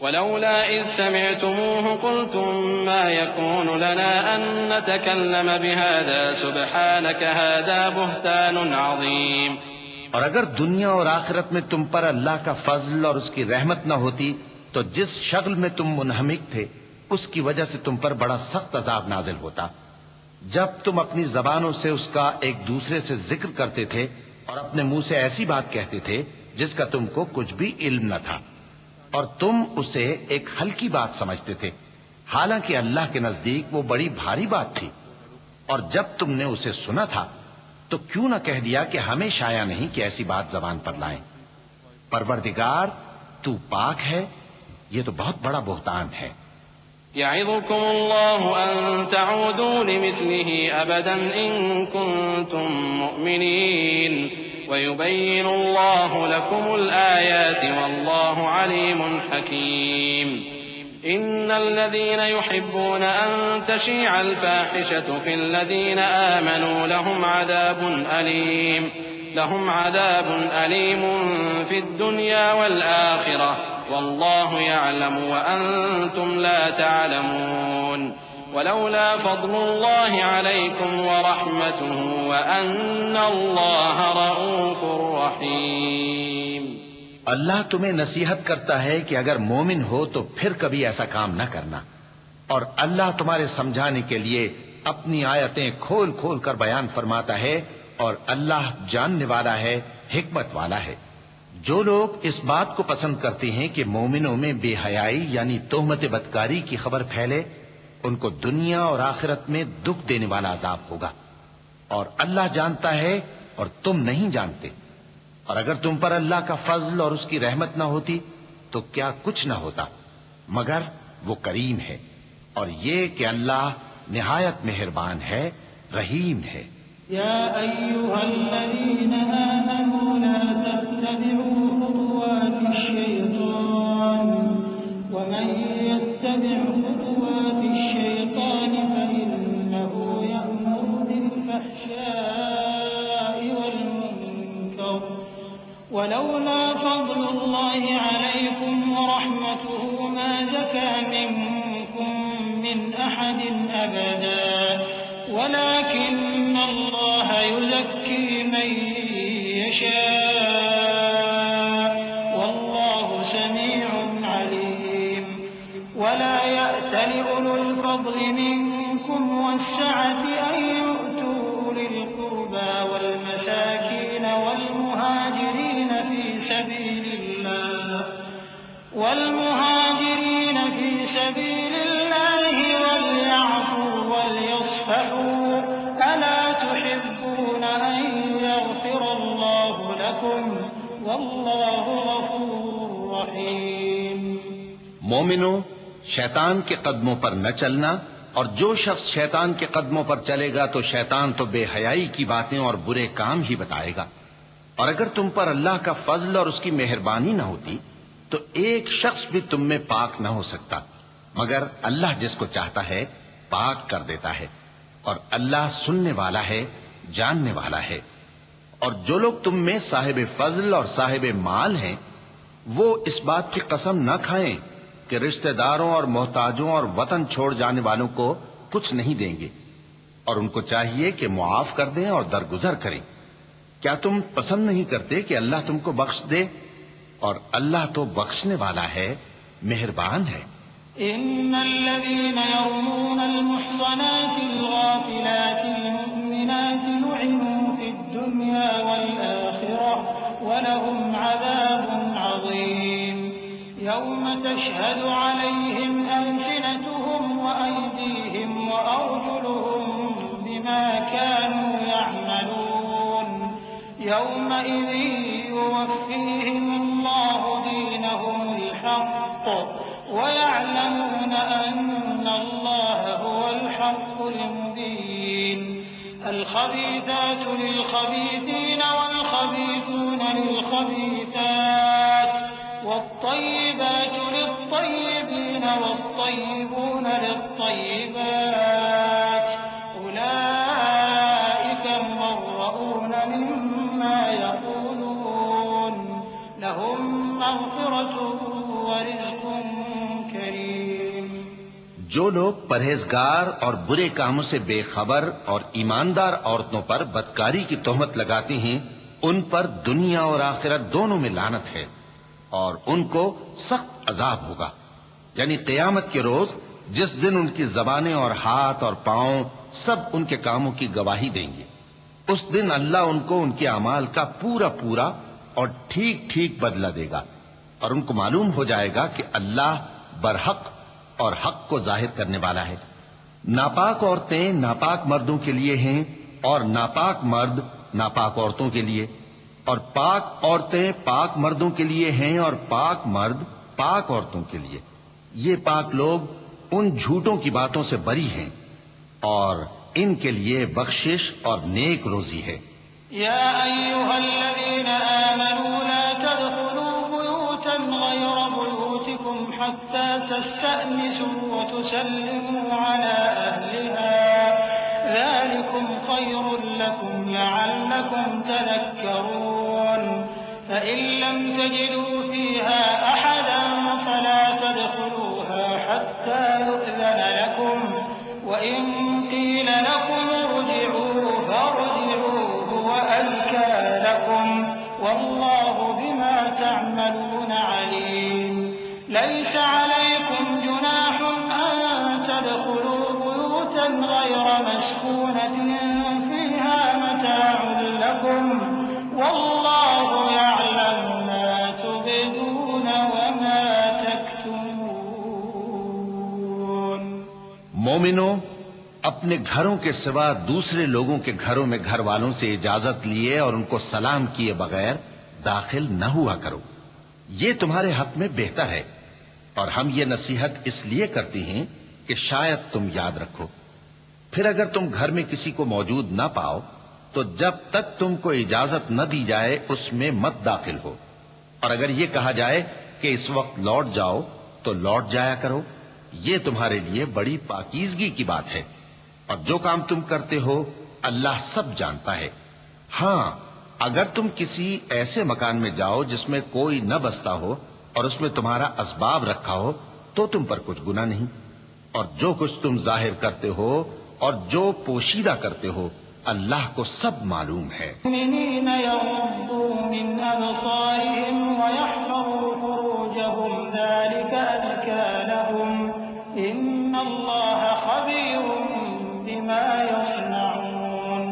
ولولا إذ سمعتموه قلتم ما يكون لنا أن نتكلم بهذا سبحانك هذا بهتان عظيم. اور اگر دنیا اور آخرت میں تم پر اللہ کا فضل اور اس کی رحمت نہ ہوتی تو جس شغل میں تم منہمک تھے اس کی وجہ سے تم پر بڑا سخت عذاب نازل ہوتا. جب تم اپنی زبانوں سے اس کا ایک دوسرے سے ذکر کرتے تھے اور اپنے منہ سے ایسی بات کہتے تھے جس کا تم کو کچھ بھی علم نہ تھا، اور تم اسے ایک ہلکی بات سمجھتے تھے، حالانکہ اللہ کے نزدیک وہ بڑی بھاری بات تھی. اور جب تم نے اسے سنا تھا تو کیوں نہ کہہ دیا کہ ہمیں شایع نہیں کہ ایسی بات زبان پر لائیں. پروردگار تو پاک ہے، یہ تو بہت بڑا بہتان ہے. يعظكم الله أن تعودوا لمثله أبدا إن كنتم مؤمنين ويبين الله لكم الآيات والله عليم حكيم. إن الذين يحبون أن تشيع الفاحشة في الذين آمنوا لهم عذاب أليم في الدنيا والآخرة والله يعلم وأنتم لا تعلمون. ولولا فضل الله عليكم ورحمته وأن الله رؤوف رحيم. اللہ تمہیں نصیحت کرتا ہے کہ اگر مومن ہو تو پھر کبھی ایسا کام نہ کرنا، اور اللہ تمہارے سمجھانے کے لیے اپنی آیتیں کھول کھول کر بیان فرماتا ہے، اور اللہ جاننے والا ہے، حکمت والا ہے. جو لوگ اس بات کو پسند کرتے ہیں کہ مومنوں میں بے حیائی یعنی تہمت بدکاری کی خبر پھیلے، ان کو دنیا اور آخرت میں دکھ دینے والا عذاب ہوگا. اور اللہ جانتا ہے اور تم نہیں جانتے. اور اگر تم پر اللہ کا فضل اور اس کی رحمت نہ ہوتی تو کیا کچھ نہ ہوتا، مگر وہ کریم ہے، اور یہ کہ اللہ نہایت مہربان ہے، رحیم ہے. يا أيها الذين آمنوا لا تتبعوا خطوات الشيطان ومن يتبع خطوات الشيطان فإنه يأمر بالفحشاء والمنكر ولولا فضل الله عليكم ورحمته ما زكى منكم من أحد أبدا ولكن الله يزكي من يشاء والله سميع عليم. ولا يأتل أولو الفضل منكم والسعة أن يؤتوا أولي القربى والمساكين والمهاجرين في سبيل الله وليعفوا وليصفحوا ألا تحبون أن يغفر الله لكم والله غفور رحيم. مومنوں، شیطان کے قدموں پر نہ چلنا، اور جو شخص شیطان کے قدموں پر چلے گا تو شیطان تو بے حیائی کی باتیں اور برے کام ہی بتائے گا. اور اگر تم پر اللہ کا فضل اور اس کی مہربانی نہ ہوتی تو ایک شخص بھی تم میں پاک نہ ہو سکتا، مگر اللہ جس کو چاہتا ہے پاک کر دیتا ہے، اور اللہ سننے والا ہے، جاننے والا ہے. اور جو لوگ تم میں صاحب فضل اور صاحب مال ہیں وہ اس بات کی قسم نہ کھائیں کہ رشتہ داروں اور محتاجوں اور وطن چھوڑ جانے والوں کو کچھ نہیں دیں گے، اور ان کو چاہیے کہ معاف کر دیں اور درگزر کریں۔ کیا تم پسند نہیں کرتے کہ اللہ تم کو بخش دے؟ اور اللہ تو بخشنے والا ہے، مہربان ہے۔ إن الذين يرمون المحصنات الغافلات المؤمنات لعنوا في الدنيا والآخرة ولهم عذاب عظيم يوم تشهد عليهم ألسنتهم وأيديهم وأرجلهم بما كانوا يعملون يومئذ يوفيهم الله دينهم الحق ويعلمون أن الله هو الحق المبين الخبيثات للخبيثين والخبيثون للخبيثات والطيبات للطيبين والطيبون للطيبات أولئك مبرؤون مما يقولون لهم مغفرة ورزق کریم۔ جو لوگ پرہیزگار اور برے کاموں سے بے خبر اور ایماندار عورتوں پر بدکاری کی تہمت لگاتے ہیں، ان پر دنیا اور آخرت دونوں میں لعنت ہے، اور ان کو سخت عذاب ہوگا، یعنی قیامت کے روز جس دن ان کی زبانیں اور ہاتھ اور پاؤں سب ان کے کاموں کی گواہی دیں گے۔ اس دن اللہ ان کو ان کے اعمال کا پورا پورا اور ٹھیک ٹھیک بدلہ دے گا، اور ان کو معلوم ہو جائے گا کہ اللہ برحق اور حق کو ظاہر کرنے والا ہے۔ ناپاک عورتیں ناپاک مردوں کے لیے ہیں، اور ناپاک مرد ناپاک عورتوں کے لیے، اور پاک عورتیں پاک مردوں کے لیے ہیں، اور پاک مرد پاک عورتوں کے لیے۔ یہ پاک لوگ ان جھوٹوں کی باتوں سے بری ہیں، اور ان کے لیے بخشش اور نیک روزی ہے۔ یا ایھا الذین آمنوا لا تدخلوا بيوتا غير بيوتكم حتى تستأنسوا وتسلموا على أهلها ذلكم خير لكم لعلكم تذكرون فإن لم تجدوا فيها أحدا فلا تدخلوها حتى يؤذن لكم وإن قيل لكم ارجعوا فارجعوا هو أزكى لكم والله بما تعملون عليم ليس عليكم جناح أن تدخلوا بيوتا غير مسكونة فيها متاع لكم والله يعلم ما تبدون وما تكتمون۔ مومنو، اپنے گھروں کے سوا دوسرے لوگوں کے گھروں میں گھر والوں سے اجازت لیے اور ان کو سلام کیے بغیر داخل نہ ہوا کرو، یہ تمہارے حق میں بہتر ہے، اور ہم یہ نصیحت اس لیے کرتے ہیں کہ شاید تم یاد رکھو۔ پھر اگر تم گھر میں کسی کو موجود نہ پاؤ تو جب تک تم کو اجازت نہ دی جائے اس میں مت داخل ہو، اور اگر یہ کہا جائے کہ اس وقت لوٹ جاؤ تو لوٹ جایا کرو، یہ تمہارے لیے بڑی پاکیزگی کی بات ہے، اور جو کام تم کرتے ہو اللہ سب جانتا ہے۔ ہاں، اگر تم کسی ایسے مکان میں جاؤ جس میں کوئی نہ بستا ہو اور اس میں تمہارا اسباب رکھا ہو تو تم پر کچھ گناہ نہیں، اور جو کچھ تم ظاہر کرتے ہو اور جو پوشیدہ کرتے ہو اللہ کو سب معلوم ہے۔ المؤمنين يغضوا من أبصارهم ويحفظوا فروجهم ذلك أزكى لهم إن الله خبير بما يصنعون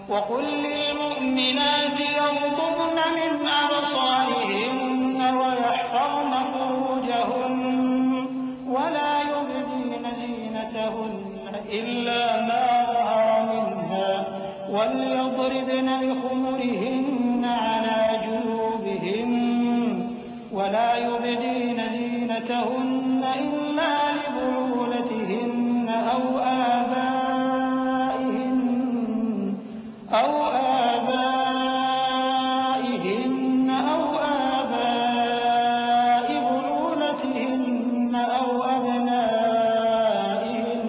وقل للمؤمنات يغضضن من أبصارهن ويحفظن فروجهن ولا يبدين زينتهن إلا ما ظهر منها وليضربن بخمرهن على جيوبهن ولا يبدين زينتهن إلا لبعولتهن أو آبائهن أو آباء بعولتهن أو أبنائهن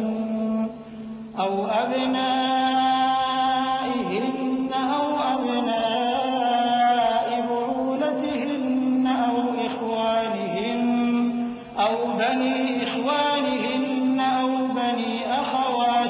أو أبناء بعولتهن أو إخوانهن أو بني إخوانهن أو بني أخواتهن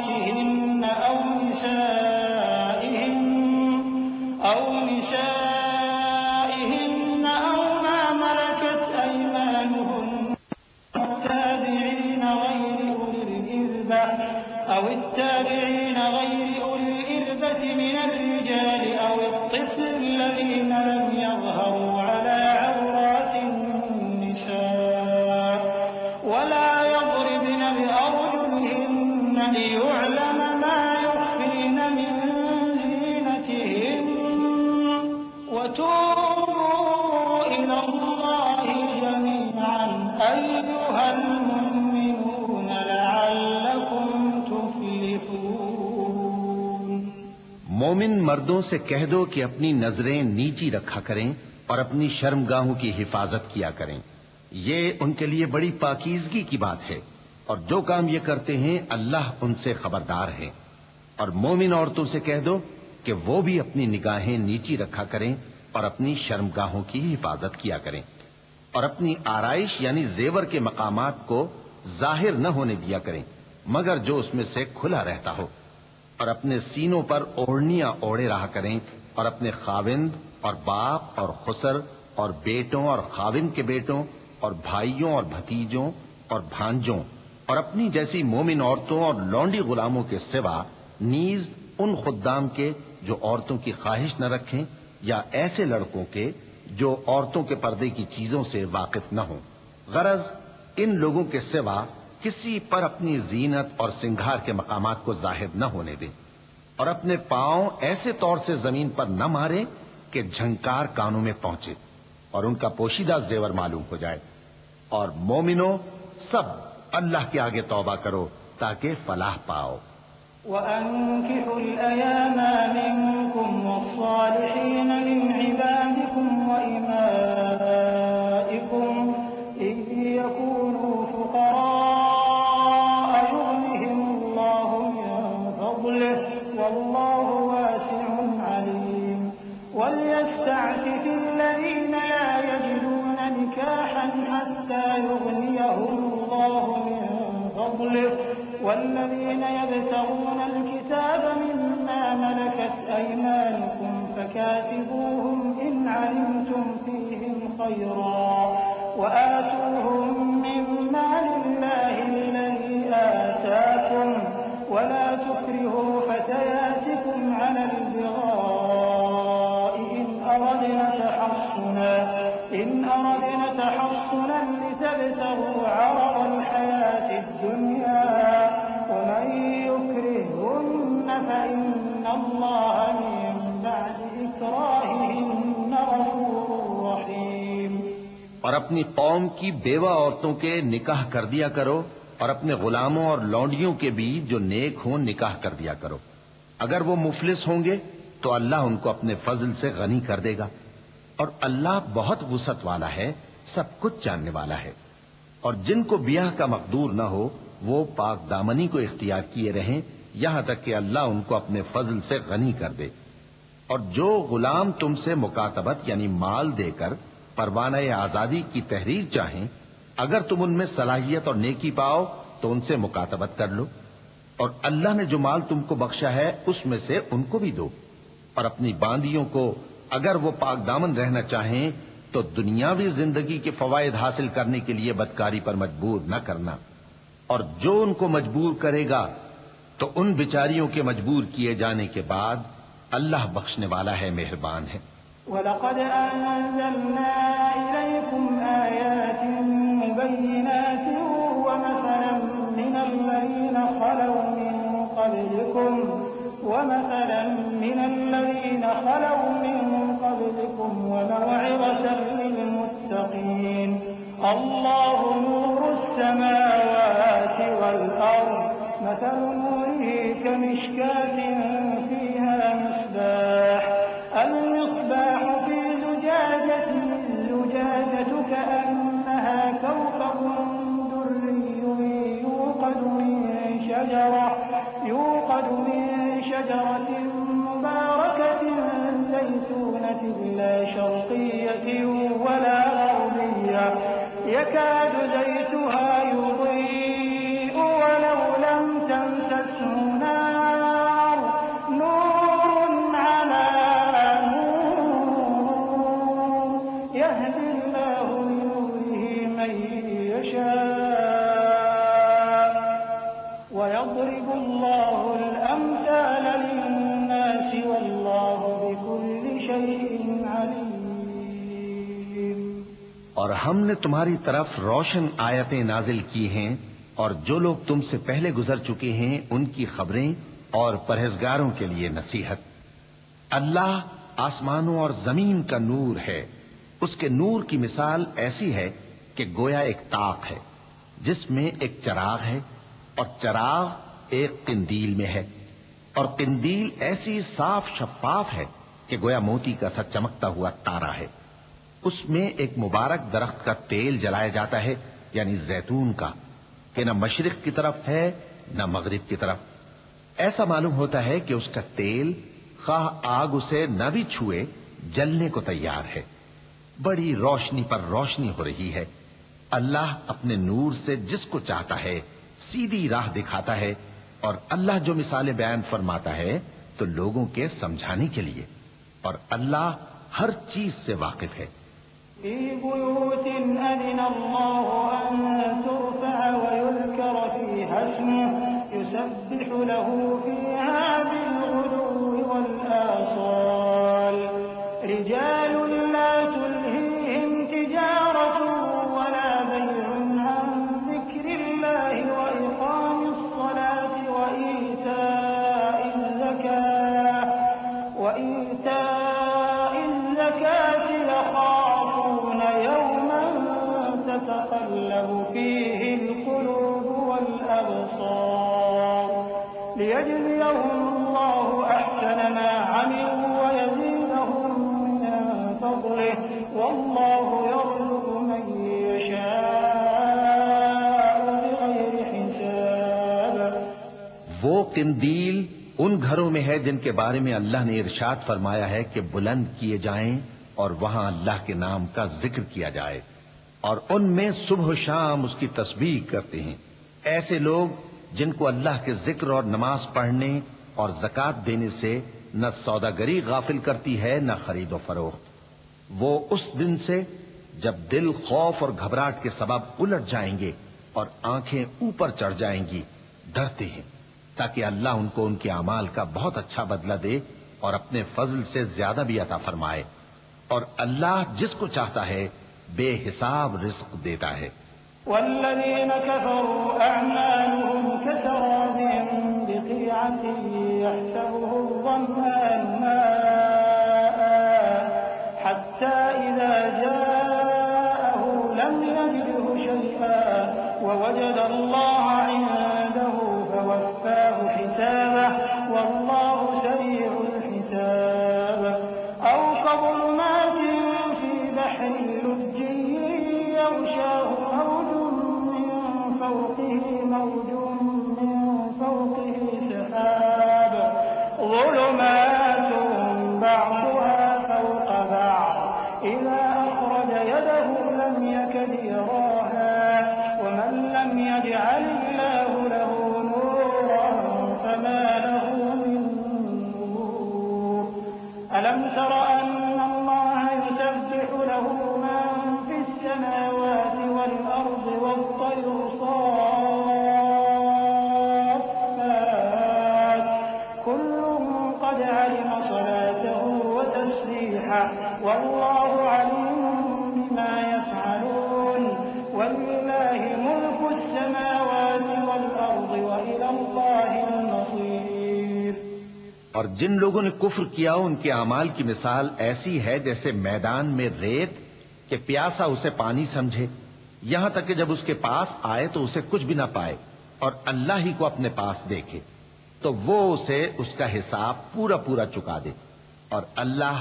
الذين لم يظهروا على عورات النساء ولا يضربن بأرجلهن ليعلم ما يخفين من زينتهن وتوبوا إلى الله جميعا أيها المؤمنون لعلكم تفلحون۔ مومن مردوں سے کہہ دو کہ اپنی نظریں نیچی رکھا کریں اور اپنی شرمگاہوں کی حفاظت کیا کریں، یہ ان کے لیے بڑی پاکیزگی کی بات ہے، اور جو کام یہ کرتے ہیں اللہ ان سے خبردار ہے۔ اور مومن عورتوں سے کہہ دو کہ وہ بھی اپنی نگاہیں نیچی رکھا کریں اور اپنی شرمگاہوں کی حفاظت کیا کریں، اور اپنی آرائش یعنی زیور کے مقامات کو ظاہر نہ ہونے دیا کریں مگر جو اس میں سے کھلا رہتا ہو، اور اپنے سینوں پر اوڑھنیاں اوڑھے رہا کریں، اور اپنے خاوند اور باپ اور خسر اور بیٹوں اور خاوند کے بیٹوں اور بھائیوں اور بھتیجوں اور بھانجوں اور اپنی جیسی مومن عورتوں اور لونڈی غلاموں کے سوا نیز ان خدام کے جو عورتوں کی خواہش نہ رکھیں، یا ایسے لڑکوں کے جو عورتوں کے پردے کی چیزوں سے واقف نہ ہوں۔ غرض ان لوگوں کے سوا کسی پر اپنی زینت اور سنگھار کے مقامات کو ظاہر نہ ہونے دیں، اور اپنے پاؤں ایسے طور سے زمین پر نہ ماریں کہ جھنکار کانوں میں پہنچے اور ان کا پوشیدہ زیور معلوم ہو جائے۔ اور مومنوں سب اللہ کے آگے توبہ کرو تاکہ فلاح پاؤ۔ وأنكحوا الأيام منكم والصالحين من عبادكم وإمائكم إن يكونوا فقراء يغنهم الله من فضله والله واسع عليم وليستعفف الذين لا يجدون نكاحا حتى يغنيهم الله من فضله والذين يبتغون الكتاب مما ملكت أيمانكم فكاتبوهم إن علمتم فيهم خيرا وآتوهم من مال الله الذي آتاكم ولا تكرهوا فتياتكم على البغاء إن أردنا تحصنا لتبتغوا عرض الحياة الدنيا ومن يكرههن فإن الله من بعد إكراههن غفور رحيم۔ اور اپنی قوم کی بیوہ عورتوں کے نکاح کر دیا کرو، اور اپنے غلاموں اور لونڈیوں کے بھی جو نیک ہوں نکاح کر دیا کرو۔ اگر وہ مفلس ہوں گے تو اللہ ان کو اپنے فضل سے غنی کر دے گا، اور اللہ بہت وسعت والا ہے، سب کچھ جاننے والا ہے۔ اور جن کو بیاہ کا مقدور نہ ہو وہ پاک دامنی کو اختیار کیے رہیں یہاں تک کہ اللہ ان کو اپنے فضل سے غنی کر دے۔ اور جو غلام تم سے مکاتبت یعنی مال دے کر پروانہ آزادی کی تحریر چاہیں، اگر تم ان میں صلاحیت اور نیکی پاؤ تو ان سے مکاتبت کر لو، اور اللہ نے جو مال تم کو بخشا ہے اس میں سے ان کو بھی دو۔ اور اپنی باندیوں کو اگر وہ پاک دامن رہنا چاہیں تو دنیاوی زندگی کے فوائد حاصل کرنے کے لیے بدکاری پر مجبور نہ کرنا، اور جو ان کو مجبور کرے گا تو ان بیچاریوں کے مجبور کیے جانے کے بعد اللہ بخشنے والا ہے، مہربان ہے۔ وَلَقَدْ أَنزَلْنَا إِلَيْكُمْ آيَاتٍ مُبَيِّنَاتٍ وَمَثَلًا مِّنَ الَّذِينَ خَلَوْا مِن قَبْلِكُمْ وَمَوْعِظَةً لِّلْمُتَّقِينَ اللَّهُ نُورُ السَّمَاوَاتِ وَالْأَرْضِ مَثَلُ نُورِهِ كَمِشْكَاةٍ فِيهَا مِصْبَاحٌ الْمِصْبَاحُ فِي زُجَاجَةٍ الزُّجَاجَةُ كَأَنَّهَا كَوْكَبٌ دُرِّيٌّ يُوقَدُ مِن شَجَرَةٍ مُبَارَكَةٍ زَيْتُونَةٍ لَّا شَرْقِيَّةٍ وَلَا غَرْبِيَّةٍ يَكَادُ زَيْتُهَا يُضِيءُ وَلَوْ لَمْ تَمْسَسْهُ نَارٌ نُّورٌ عَلَىٰ نُورٍ يَهْدِي اللَّهُ لِنُورِهِ مَن يَشَاءُ وَيَضْرِبُ اللَّهُ الْأَمْثَالَ لِلنَّاسِ وَاللَّهُ بِكُلِّ شَيْءٍ ہم نے تمہاری طرف روشن آیتیں نازل کی ہیں اور جو لوگ تم سے پہلے گزر چکے ہیں ان کی خبریں اور پرہیزگاروں کے لیے نصیحت۔ اللہ آسمانوں اور زمین کا نور ہے، اس کے نور کی مثال ایسی ہے کہ گویا ایک طاق ہے جس میں ایک چراغ ہے اور چراغ ایک قندیل میں ہے، اور قندیل ایسی صاف شفاف ہے کہ گویا موتی کا سا چمکتا ہوا تارا ہے۔ اس میں ایک مبارک درخت کا تیل جلایا جاتا ہے، یعنی زیتون کا، کہ نہ مشرق کی طرف ہے نہ مغرب کی طرف۔ ایسا معلوم ہوتا ہے کہ اس کا تیل خواہ آگ اسے نہ بھی چھوئے جلنے کو تیار ہے۔ بڑی روشنی پر روشنی ہو رہی ہے۔ اللہ اپنے نور سے جس کو چاہتا ہے سیدھی راہ دکھاتا ہے، اور اللہ جو مثالیں بیان فرماتا ہے تو لوگوں کے سمجھانے کے لیے، اور اللہ ہر چیز سے واقف ہے۔ في بيوت أذن الله أن ترفع ويذكر فيها اسمه يسبح له فيها بالغدو والآصال رجال لا تلهيهم تجارة ولا بيع عن ذكر الله وإقام الصلاة وإيتاء الزكاة يخافون يوما تتقلب فيه القلوب والأبصار ليجزيهم الله أحسن ما عملوا ويزيدهم من فضله والله يرزق من يشاء بغير حساب۔ وہ قندیل ان گھروں میں ہے جن کے بارے میں اللہ نے ارشاد فرمایا ہے کہ بلند کیے جائیں اور وہاں اللہ کے نام کا ذکر کیا جائے، اور ان میں صبح و شام اس کی تسبیح کرتے ہیں۔ ایسے لوگ جن کو اللہ کے ذکر اور نماز پڑھنے اور زکوٰۃ دینے سے نہ سوداگری غافل کرتی ہے نہ خرید و فروخت۔ وہ اس دن سے جب دل خوف اور گھبراہٹ کے سبب الٹ جائیں گے اور آنکھیں اوپر چڑھ جائیں گی ڈرتے ہیں، تاکہ اللہ ان کو ان کے اعمال کا بہت اچھا بدلہ دے اور اپنے فضل سے زیادہ بھی عطا فرمائے، اور اللہ جس کو چاہتا ہے بے حساب رزق دیتا ہے۔ والذين كفروا أعمالهم كسراب بقيعة يحسبه الظمآن ماء حتى إذا جاءه لم يجده شيئا ووجد الله عنده فوفاه حسابه والله سريع الحساب أو كظلمات في بحر لج يغشاه موج من فوقه سحاب ظلمات بعضها فوق بعض إذا أخرج يده لم يكد يراها ومن لم يجعل الله له نورا فما له من نور ألم تر أن الله يسبح له من في السماوات والأرض والطير صافات كل قد علم صلاته وتسبيحه والله عليم بما يفعلون ولله ملك السماوات والأرض وإلى الله المصير۔ اور جن لوگوں نے کفر کیا ان کے اعمال کی مثال ایسی ہے جیسے میدان میں ریت کہ پیاسا اسے پانی سمجھے، یہاں تک کہ جب اس کے پاس آئے تو اسے کچھ بھی نہ پائے اور اللہ ہی کو اپنے پاس دیکھے تو وہ اسے اس کا حساب پورا پورا چکا دے، اور اللہ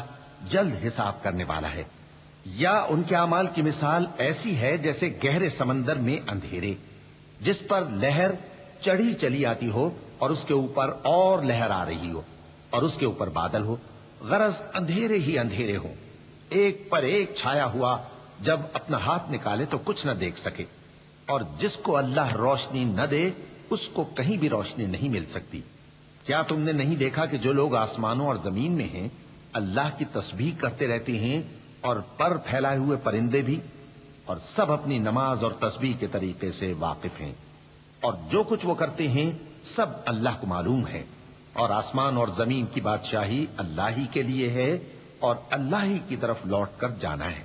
جلد حساب کرنے والا ہے۔ یا ان کے اعمال کی مثال ایسی ہے جیسے گہرے سمندر میں اندھیرے جس پر لہر چڑھی چلی آتی ہو اور اس کے اوپر اور لہر آ رہی ہو اور اس کے اوپر بادل ہو، غرض اندھیرے ہی اندھیرے ہو، ایک پر ایک چھایا ہوا، جب اپنا ہاتھ نکالے تو کچھ نہ دیکھ سکے، اور جس کو اللہ روشنی نہ دے اس کو کہیں بھی روشنی نہیں مل سکتی۔ کیا تم نے نہیں دیکھا کہ جو لوگ آسمانوں اور زمین میں ہیں اللہ کی تسبیح کرتے رہتے ہیں اور پر پھیلائے ہوئے پرندے بھی، اور سب اپنی نماز اور تسبیح کے طریقے سے واقف ہیں، اور جو کچھ وہ کرتے ہیں سب اللہ کو معلوم ہے، اور آسمان اور زمین کی بادشاہی اللہ ہی کے لیے ہے اور اللہ ہی کی طرف لوٹ کر جانا ہے۔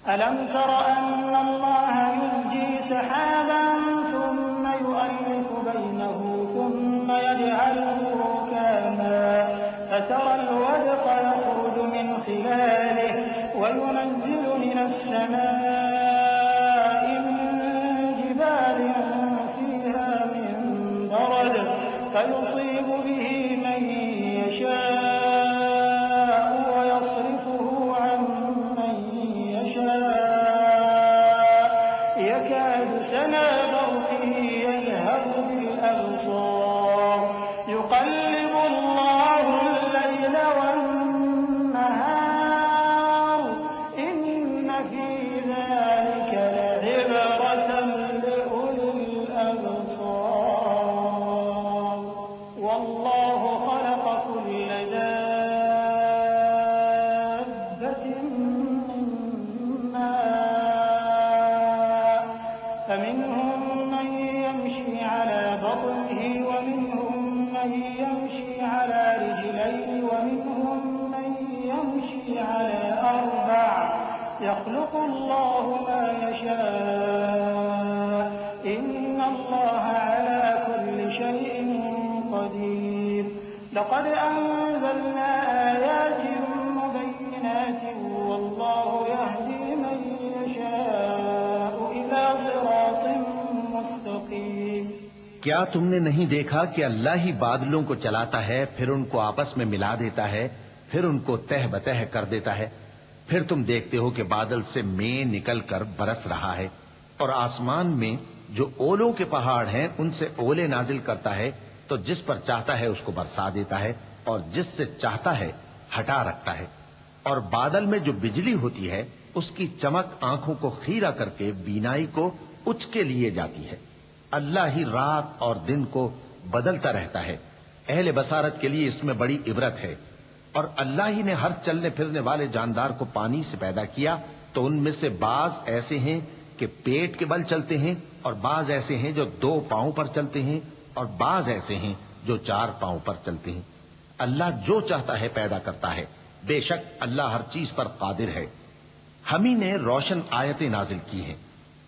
ألم تر أن الله يزجي سحابا ثم يؤلف بينه ثم يجعله ركاما فترى الودق يخرج من خلاله وينزل من السماء من جبال فيها من برد فيصيب به من يشاء ويصرفه عن من يشاء يكاد سنا برقه يذهب بالأبصار يقلب الله الليل والنهار إن في ذلك لعبرة لأولي الأبصار والله خلق كل دابة من ماء فمنهم من يمشي على بطنه ومنهم من يمشي على رجلين ومنهم من يمشي على أربع يخلق الله ما يشاء إن الله على كل شيء قدير لقد أنزلنا آيات مبينات والله يهدي من يشاء إلى صراط مستقيم کیا تم نے نہیں دیکھا کہ اللہ ہی بادلوں کو چلاتا ہے پھر ان کو آپس میں ملا دیتا ہے پھر ان کو تہ بتہ کر دیتا ہے پھر تم دیکھتے ہو کہ بادل سے مے نکل کر برس رہا ہے اور آسمان میں جو اولوں کے پہاڑ ہیں ان سے اولے نازل کرتا ہے تو جس پر چاہتا ہے اس کو برسا دیتا ہے اور جس سے چاہتا ہے ہٹا رکھتا ہے اور بادل میں جو بجلی ہوتی ہے اس کی چمک آنکھوں کو خیرہ کر کے بینائی کو اچکے لیے جاتی ہے اللہ ہی رات اور دن کو بدلتا رہتا ہے اہل بصارت کے لیے اس میں بڑی عبرت ہے اور اللہ ہی نے ہر چلنے پھرنے والے جاندار کو پانی سے پیدا کیا تو ان میں سے بعض ایسے ہیں کہ پیٹ کے بل چلتے ہیں اور بعض ایسے ہیں جو 2 پاؤں پر چلتے ہیں اور بعض ایسے ہیں جو 4 پاؤں پر چلتے ہیں اللہ جو چاہتا ہے پیدا کرتا ہے بے شک اللہ ہر چیز پر قادر ہے ہم ہی نے روشن آیتیں نازل کی ہیں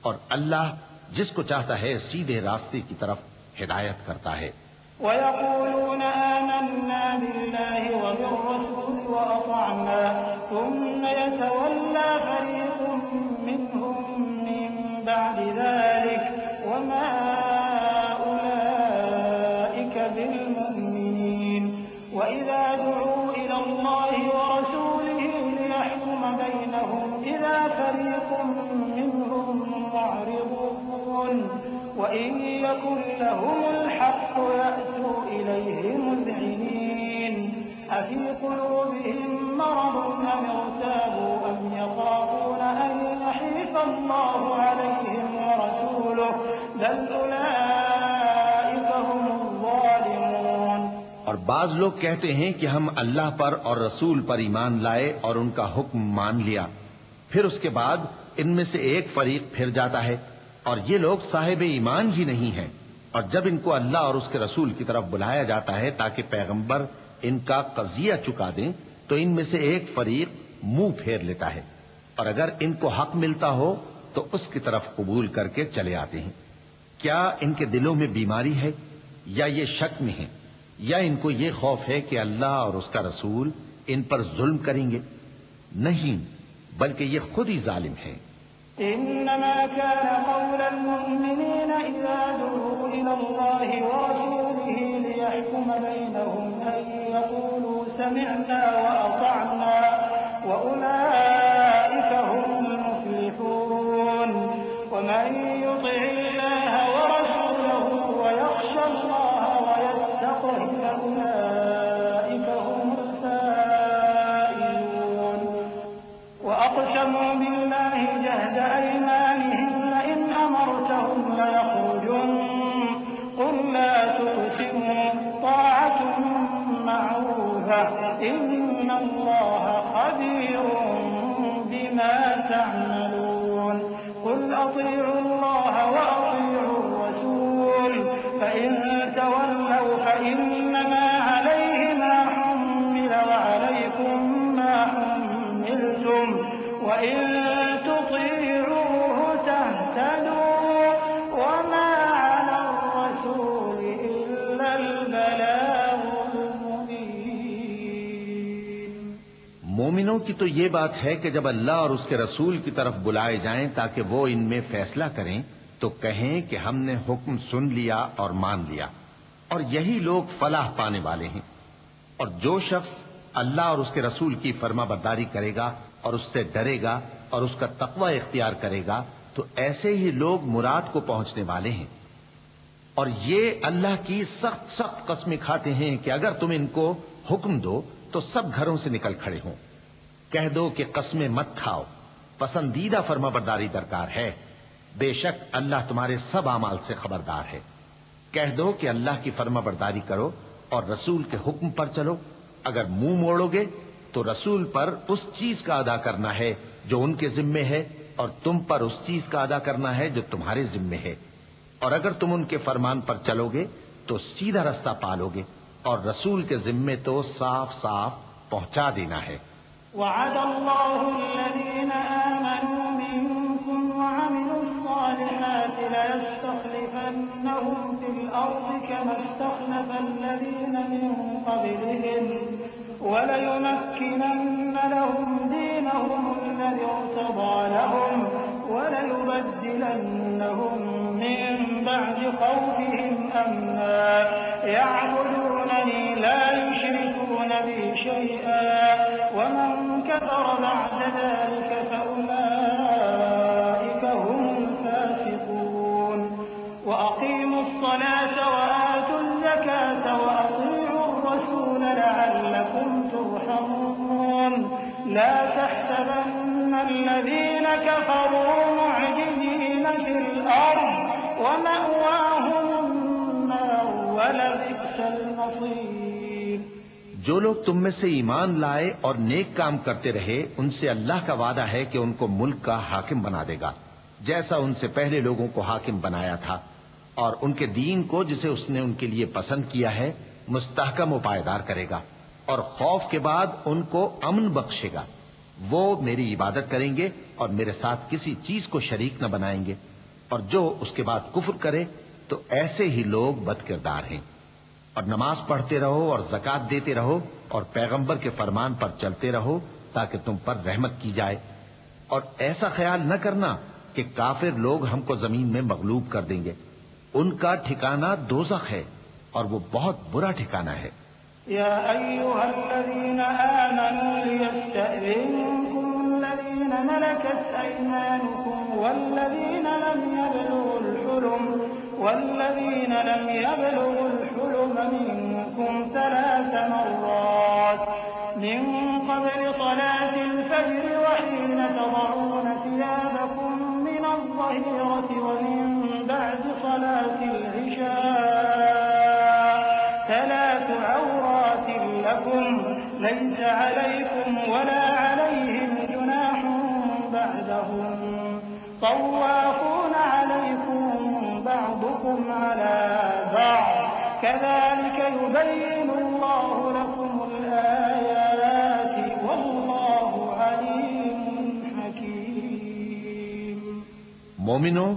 اور اللہ جس کو چاہتا ہے سیدھے راستے کی طرف ہدایت کرتا ہے ويقولون آمنا بالله وبالرسول وأطعنا ثم يتولى فريق منهم من بعد ذلك وما أولئك بالمؤمنين وإذا دعوا إلى الله ورسوله ليحكم بينهم إذا فريق منهم معرضون وإن يكن لهم الحق يأتوا إليه مذعنين أفي قلوبهم مرض أم ارتابوا أم يخافون أن يحيف الله عليهم ورسوله بل أولئك هم الظالمون اور بعض لوگ کہتے ہیں کہ ہم اللہ پر اور رسول پر ایمان لائے اور ان کا حکم مان لیا پھر اس کے بعد ان میں سے ایک فریق پھر جاتا ہے اور یہ لوگ صاحب ایمان ہی نہیں ہیں اور جب ان کو اللہ اور اس کے رسول کی طرف بلایا جاتا ہے تاکہ پیغمبر ان کا قضیہ چکا دیں تو ان میں سے ایک فریق منہ پھیر لیتا ہے اور اگر ان کو حق ملتا ہو تو اس کی طرف قبول کر کے چلے آتے ہیں کیا ان کے دلوں میں بیماری ہے یا یہ شک میں ہیں یا ان کو یہ خوف ہے کہ اللہ اور اس کا رسول ان پر ظلم کریں گے نہیں بلکہ یہ خود ہی ظالم ہیں إنما كان قول المؤمنين إذا دعوا إلى الله ورسوله ليحكم بينهم أن يقولوا سمعنا وأطعنا وأولئك هم المفلحون ومن يطع الله ورسوله ويخشى الله ويتقه فأولئك هم الفائزون وأقسموا بالله جهد أيمانهم لئن أمرتهم ليخرجن قل لا تقسموا طاعة معروفة إن الله خبير بما تعملون قل أطيعوا الله وأطيعوا الرسول فإن تولوا فإنما عليه ما حمل وعليكم ما حملتم وإن تطيعوا مومنوں کی تو یہ بات ہے کہ جب اللہ اور اس کے رسول کی طرف بلائے جائیں تاکہ وہ ان میں فیصلہ کریں تو کہیں کہ ہم نے حکم سن لیا اور مان لیا، اور یہی لوگ فلاح پانے والے ہیں۔ اور جو شخص اللہ اور اس کے رسول کی فرما برداری کرے گا اور اس سے ڈرے گا اور اس کا تقوی اختیار کرے گا تو ایسے ہی لوگ مراد کو پہنچنے والے ہیں۔ اور یہ اللہ کی سخت سخت قسمیں کھاتے ہیں کہ اگر تم ان کو حکم دو تو سب گھروں سے نکل کھڑے ہوں۔ کہہ دو کہ قسمیں مت کھاؤ، پسندیدہ فرما برداری درکار ہے، بے شک اللہ تمہارے سب اعمال سے خبردار ہے۔ کہہ دو کہ اللہ کی فرما برداری کرو اور رسول کے حکم پر چلو۔ اگر منہ موڑو گے تو رسول پر اس چیز کا ادا کرنا ہے جو ان کے ذمے ہے، اور تم پر اس چیز کا ادا کرنا ہے جو تمہارے ذمے ہے۔ اور اگر تم ان کے فرمان پر چلو گے تو سیدھا رستہ پالو گے، اور رسول کے ذمے تو صاف صاف پہنچا دینا ہے۔ وعد الله الذين آمنوا منكم وعملوا الصالحات ليستخلفنهم في الأرض كما استخلف الذين من قبلهم وليمكنن لهم دينهم الذي ارتضى لهم وليبدلنهم من بعد خوفهم أمنا يعبدونني لا يشركون بي شيئا ومن كفر بعد ذلك فأولئك هم الفاسقون وأقيموا الصلاة وآتوا الزكاة وأطيعوا الرسول لعلكم ترحمون لا تحسبن الذين كفروا معجزين في الأرض ومأواهم النار ولبئس المصير۔ جو لوگ تم میں سے ایمان لائے اور نیک کام کرتے رہے ان سے اللہ کا وعدہ ہے کہ ان کو ملک کا حاکم بنا دے گا، جیسا ان سے پہلے لوگوں کو حاکم بنایا تھا، اور ان کے دین کو جسے اس نے ان کے لیے پسند کیا ہے مستحکم و پائیدار کرے گا، اور خوف کے بعد ان کو امن بخشے گا۔ وہ میری عبادت کریں گے اور میرے ساتھ کسی چیز کو شریک نہ بنائیں گے، اور جو اس کے بعد کفر کرے تو ایسے ہی لوگ بد کردار ہیں۔ اور نماز پڑھتے رہو اور زکوٰۃ دیتے رہو اور پیغمبر کے فرمان پر چلتے رہو تاکہ تم پر رحمت کی جائے، اور ایسا خیال نہ کرنا کہ کافر لوگ ہم کو زمین میں مغلوب کر دیں گے۔ ان کا ٹھکانہ دوزخ ہے اور وہ بہت برا ٹھکانہ ہے۔ يا أيها الذين آمنوا ليستأذنكم الذين ملكت أيمانكم والذين لم يبلغوا الحلم منكم 3 مرات من قبل صلاة الفجر وحين تضعون ثيابكم من الظهيرة ومن بعد صلاة العشاء 3 عورات لكم ليس عليكم ولا عليهم جناح بعدهم طوافون عليكم بعضكم على بعض كذلك يبين الله لكم الآيات والله عليم حكيم۔ مومنوں،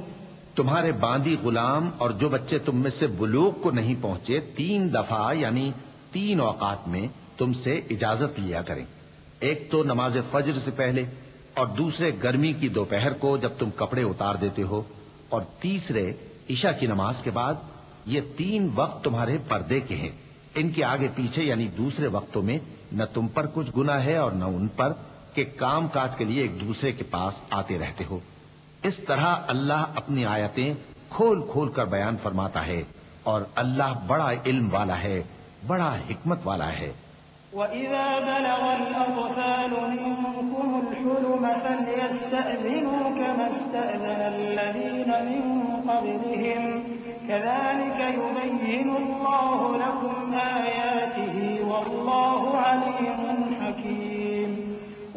تمہارے باندی غلام اور جو بچے تم میں سے بلوغ کو نہیں پہنچے 3 دفعہ یعنی 3 اوقات میں تم سے اجازت لیا کریں، ایک تو نماز فجر سے پہلے، اور دوسرے گرمی کی دوپہر کو جب تم کپڑے اتار دیتے ہو، اور تیسرے عشاء کی نماز کے بعد۔ یہ 3 وقت تمہارے پردے کے ہیں، ان کے آگے پیچھے یعنی دوسرے وقتوں میں نہ تم پر کچھ گناہ ہے اور نہ ان پر کہ کام کاج کے لیے ایک دوسرے کے پاس آتے رہتے ہو۔ اس طرح اللہ اپنی آیتیں کھول کھول کر بیان فرماتا ہے، اور اللہ بڑا علم والا ہے، بڑا حکمت والا ہے۔ وَإِذَا بَلَغَ الْأَطْفَالُ مِنكُمُ الْحُلُمَ فَلْيَسْتَأْذِنُوا كَمَا اسْتَأْذَنَ الَّذِينَ مِن قَبْلِهِمْ كَذَلِكَ يُبَيِّنُ اللَّهُ لَكُمْ آيَاتِهِ وَاللَّهُ عَلِيمٌ حَكِيمٌ۔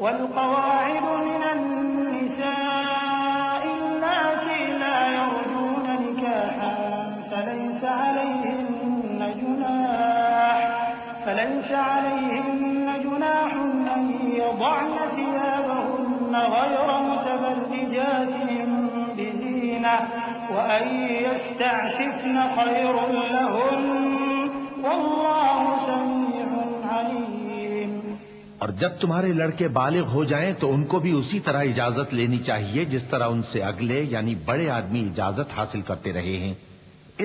وَالْقَوَاعِدُ مِنَ النِّسَاءِ اللَّاتِي لَا يَرْجُونَ نِكَاحًا فَلَيْسَ عليهن جناح أن يضعن ثيابهن غير متبرجات بزينة وأن يستعففن خير لهن والله سميع عليم۔ اور جب تمہارے لڑکے بالغ ہو جائیں تو ان کو بھی اسی طرح اجازت لینی چاہیے جس طرح ان سے اگلے یعنی بڑے آدمی اجازت حاصل کرتے رہے ہیں.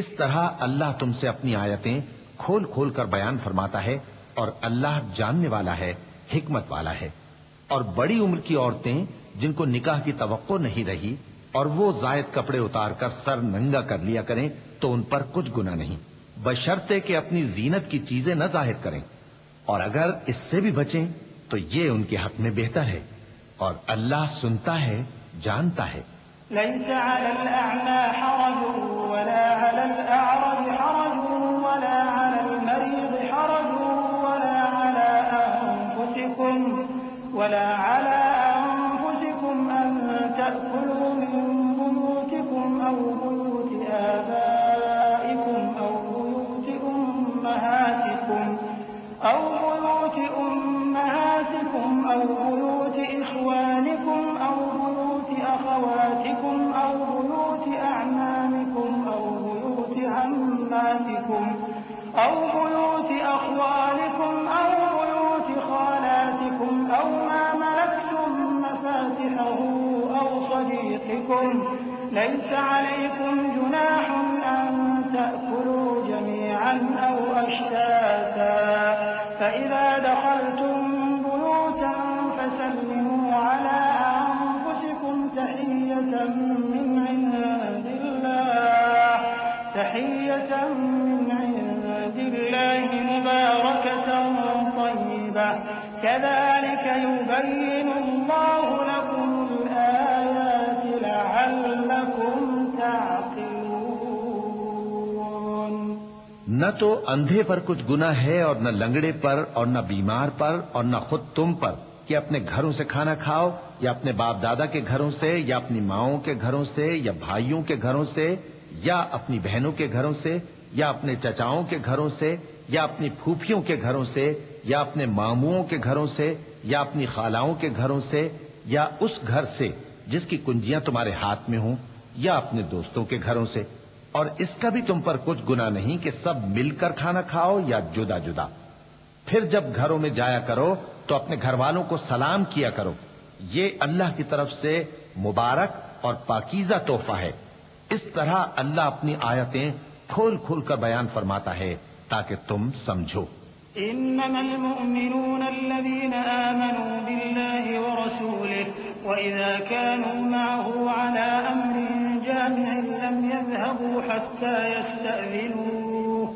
اس طرح اللہ تم سے اپنی آیتیں کھول کھول کر بیان فرماتا ہے اور اللہ جاننے والا ہے، حکمت والا ہے. اور بڑی عمر کی عورتیں جن کو نکاح کی توقع نہیں رہی اور وہ زائد کپڑے اتار کر سر ننگا کر لیا کریں تو ان پر کچھ گناہ نہیں، بشرطے کہ اپنی زینت کی چیزیں نہ ظاہر کریں، اور اگر اس سے بھی بچیں تو یہ ان کے حق میں بہتر ہے، اور اللہ سنتا ہے، جانتا ہے. ليس على الأعمى حرج ولا على الأعرج حرج ولا على المريض حرج ولا على أنفسكم أن تأكلوا من بيوتكم أو بيوت آبائكم أو بيوت أمهاتكم أو بيوت إخوانكم أو بيوت أخواتكم أو بيوت أعمامكم أو بيوت عماتكم أو بيوت أخوالكم أو بيوت خالاتكم أو ما ملكتم مفاتحه أو صديقكم. ليس عليكم جناح أن تأكلوا جميعا أو أشتاتا فإذا دخلتم بيوتا فسلموا على أنفسكم تحية من عند الله مباركة طيبة كذلك يبين الله لكم الآيات لعلكم تعقلون. نہ تو اندھے پر کچھ گناہ ہے اور نہ لنگڑے پر اور نہ بیمار پر اور نہ خود تم پر کہ اپنے گھروں سے کھانا کھاؤ یا اپنے باپ دادا کے گھروں سے یا اپنی ماؤں کے گھروں سے یا بھائیوں کے گھروں سے یا اپنی بہنوں کے گھروں سے یا اپنے چچاؤں کے گھروں سے یا اپنی پھوپھیوں کے گھروں سے یا اپنے ماموؤں کے گھروں سے یا اپنی خالاؤں کے گھروں سے یا اس گھر سے جس کی کنجیاں تمہارے ہاتھ میں ہوں یا اپنے دوستوں کے گھروں سے. اور اس کا بھی تم پر کچھ گناہ نہیں کہ سب مل کر کھانا کھاؤ یا جدا جدا. پھر جب گھروں میں جایا کرو تو اپنے گھر والوں کو سلام کیا کرو، یہ اللہ کی طرف سے مبارک اور پاکیزہ تحفہ ہے. اس طرح اللہ اپنی آیتیں کھول کھول کر بیان فرماتا ہے تاکہ تم سمجھو. إنما المؤمنون الذين آمنوا بالله ورسوله وإذا كانوا معه على أمر جامع لم يذهبوا حتى يستأذنوه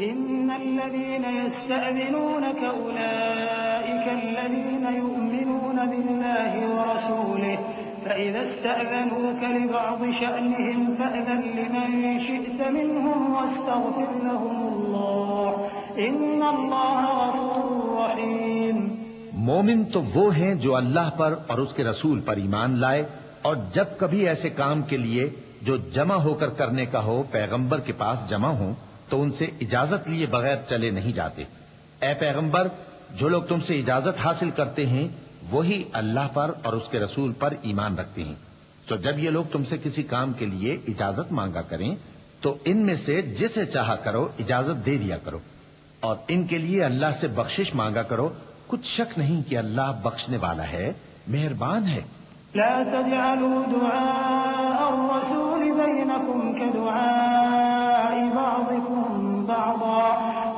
إن الذين يستأذنونك أولئك الذين يؤمنون بالله ورسوله فإذا استأذنوك لبعض شأنهم فأذن لمن شئت منهم واستغفر لهم الله إن الله غفور رحيم. مومن تو وہ ہیں جو اللہ پر اور اس کے رسول پر ایمان لائے اور جب کبھی ایسے کام کے لیے جو جمع ہو کر کرنے کا ہو پیغمبر کے پاس جمع ہوں تو ان سے اجازت لیے بغیر چلے نہیں جاتے. اے پیغمبر، جو لوگ تم سے اجازت حاصل کرتے ہیں وہی اللہ پر اور اس کے رسول پر ایمان رکھتے ہیں. تو جب یہ لوگ تم سے کسی کام کے لیے اجازت مانگا کریں تو ان میں سے جسے چاہا کرو اجازت دے دیا کرو، اور ان کے لیے اللہ سے بخشش مانگا کرو. کچھ شک نہیں کہ اللہ بخشنے والا ہے، مہربان ہے. لا تجعلوا دعاء الرسول بينكم كدعاء بعضكم بعضا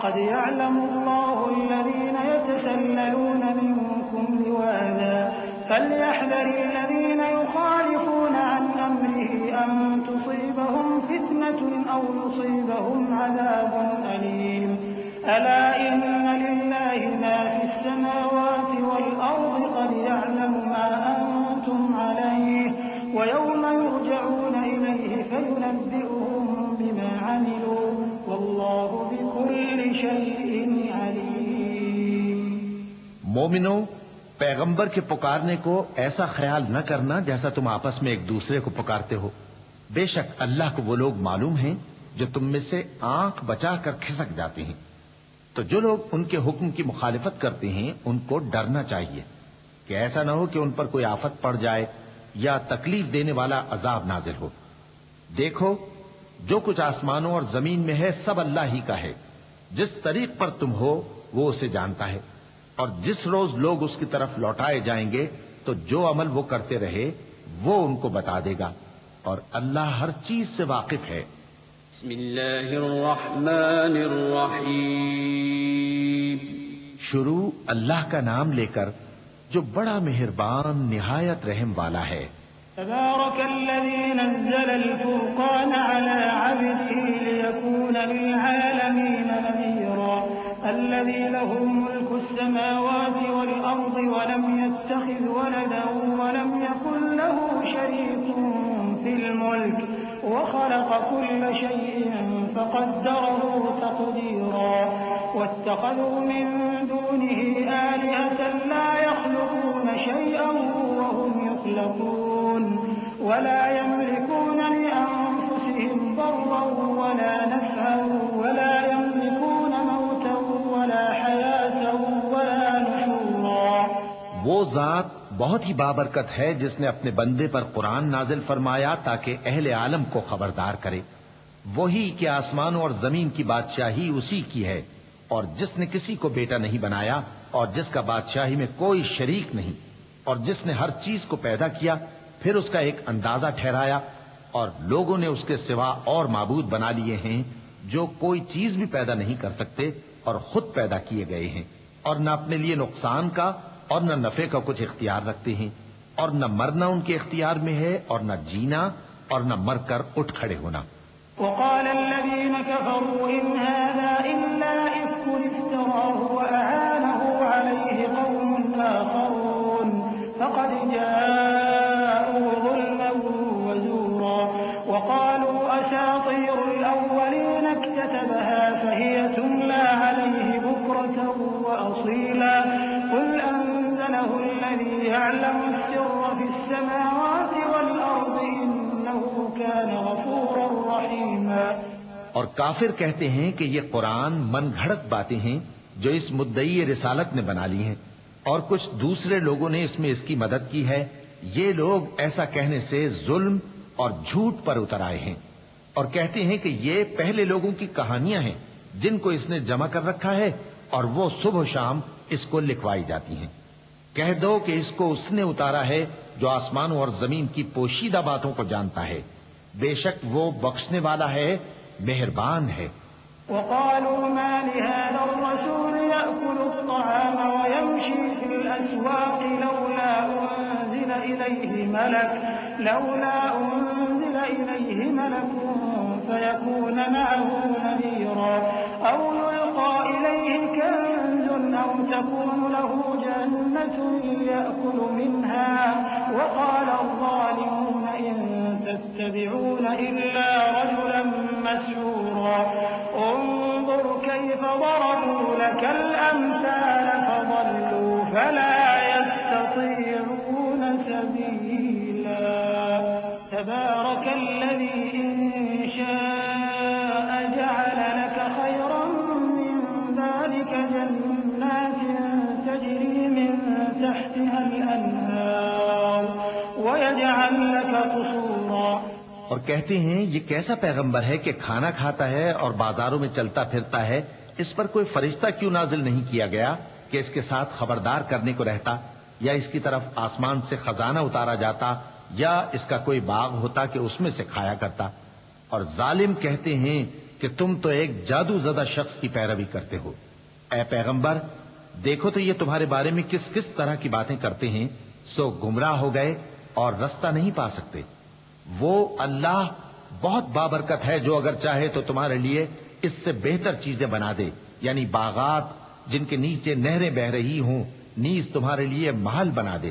قد يعلم الله الذين يتسللون منكم لواذا فليحذر الذين يخالفون عن أمره أن تصيبهم فتنة أو يصيبهم عذاب أليم. ألا إن لله ما في السماوات والأرض قد يعلم ما أنتم عليه ويوم يرجعون إليه فينبئهم بما عملوا والله بكل شيء عليم. مومنو، پیغمبر کے پکارنے کو ایسا خیال نہ کرنا جیسا تم آپس میں ایک دوسرے کو پکارتے ہو. بے شک اللہ کو وہ لوگ معلوم ہیں جو تم میں سے آنکھ بچا کر کھسک جاتے ہیں. تو جو لوگ ان کے حکم کی مخالفت کرتے ہیں ان کو ڈرنا چاہیے کہ ایسا نہ ہو کہ ان پر کوئی آفت پڑ جائے یا تکلیف دینے والا عذاب نازل ہو. دیکھو، جو کچھ آسمانوں اور زمین میں ہے سب اللہ ہی کا ہے. جس طریق پر تم ہو وہ اسے جانتا ہے. اور جس روز لوگ اس کی طرف لوٹائے جائیں گے تو جو عمل وہ کرتے رہے وہ ان کو بتا دے گا، اور اللہ ہر چیز سے واقف ہے۔ بسم اللہ الرحمن الرحیم۔ شروع اللہ کا نام لے کر جو بڑا مہربان نہایت رحم والا ہے۔ تبارك الذي نزل الفرقان على عبده ليكون للعالمين نذيرا الذي له ملك السماوات والأرض ولم يتخذ ولدا ولم يكن له شريك في الملك وخلق كل شيء فقدره تقديرا واتخذوا من دونه آلهة لا يخلقون شيئا وهم يخلقون ولا يملكون لأنفسهم ضرا ولا نفعا ولا يملكون موتا ولا حياة ولا نشورا۔ وہ ذات بہت ہی بابرکت ہے جس نے اپنے بندے پر قرآن نازل فرمایا تاکہ اہل عالم کو خبردار کرے، وہی کہ آسمانوں اور زمین کی بادشاہی اسی کی ہے، اور جس نے کسی کو بیٹا نہیں بنایا اور جس کا بادشاہی میں کوئی شریک نہیں، اور جس نے ہر چیز کو پیدا کیا پھر اس کا ایک اندازہ ٹھہرایا، اور لوگوں نے اس کے سوا اور معبود بنا لیے ہیں جو کوئی چیز بھی پیدا نہیں کر سکتے اور خود پیدا کیے گئے ہیں، اور نہ اپنے لیے نقصان کا اور نہ نفع کا کچھ اختیار رکھتے ہیں، اور نہ مرنا ان کے اختیار میں ہے اور نہ جینا اور نہ مر کر اٹھ کھڑے ہونا۔ وقال الذين كفروا إن هذا إلا إفك افتراه وأعانه عليه قوم آخرون فقد جاءوا ظلما وزورا وقالوا أساطير الأولين اكتتبها فهي تملى عليه بكرة وأصيلا قل أنزله الذي يعلم السر في السماوات والأرض إنه كان غفورا رحيما۔ اور کافر کہتے ہیں کہ یہ قرآن من گھڑت باتیں ہیں جو اس مدعی رسالت نے بنا لی ہیں، اور کچھ دوسرے لوگوں نے اس میں اس کی مدد کی ہے۔ یہ لوگ ایسا کہنے سے ظلم اور جھوٹ پر اتر آئے ہیں، اور کہتے ہیں کہ یہ پہلے لوگوں کی کہانیاں ہیں جن کو اس نے جمع کر رکھا ہے اور وہ صبح و شام اس کو لکھوائی جاتی ہیں۔ کہہ دو کہ اس کو اس نے اتارا ہے جو آسمانوں اور زمین کی پوشیدہ باتوں کو جانتا ہے، بے شک وہ بخشنے والا ہے، مہربان ہے۔ وقالوا ما لهذا الرسول يأكل الطعام ويمشي في الأسواق لولا أنزل إليه ملك فيكون معه نذيرا أو يلقى إليه كنز أو تكون له جنة يأكل منها وقال الظالمون إن تتبعون إلا رجلا مسحورا انظر كيف ضربوا لك الأمثال فضلوا فلا يستطيعون سبيلا تبارك الذي إن شاء جعل لك خيرا من ذلك جنات تجري من تحتها الأنهار ويجعل لك قصورا۔ اور کہتے ہیں یہ کیسا پیغمبر ہے کہ کھانا کھاتا ہے اور بازاروں میں چلتا پھرتا ہے، اس پر کوئی فرشتہ کیوں نازل نہیں کیا گیا کہ اس کے ساتھ خبردار کرنے کو رہتا، یا اس کی طرف آسمان سے خزانہ اتارا جاتا، یا اس کا کوئی باغ ہوتا کہ اس میں سے کھایا کرتا۔ اور ظالم کہتے ہیں کہ تم تو ایک جادو زدہ شخص کی پیروی کرتے ہو۔ اے پیغمبر دیکھو تو یہ تمہارے بارے میں کس کس طرح کی باتیں کرتے ہیں، سو گمراہ ہو گئے اور رستہ نہیں پا سکتے۔ وہ اللہ بہت بابرکت ہے جو اگر چاہے تو تمہارے لیے اس سے بہتر چیزیں بنا دے، یعنی باغات جن کے نیچے نہریں بہ رہی ہوں، نیز تمہارے لیے محل بنا دے۔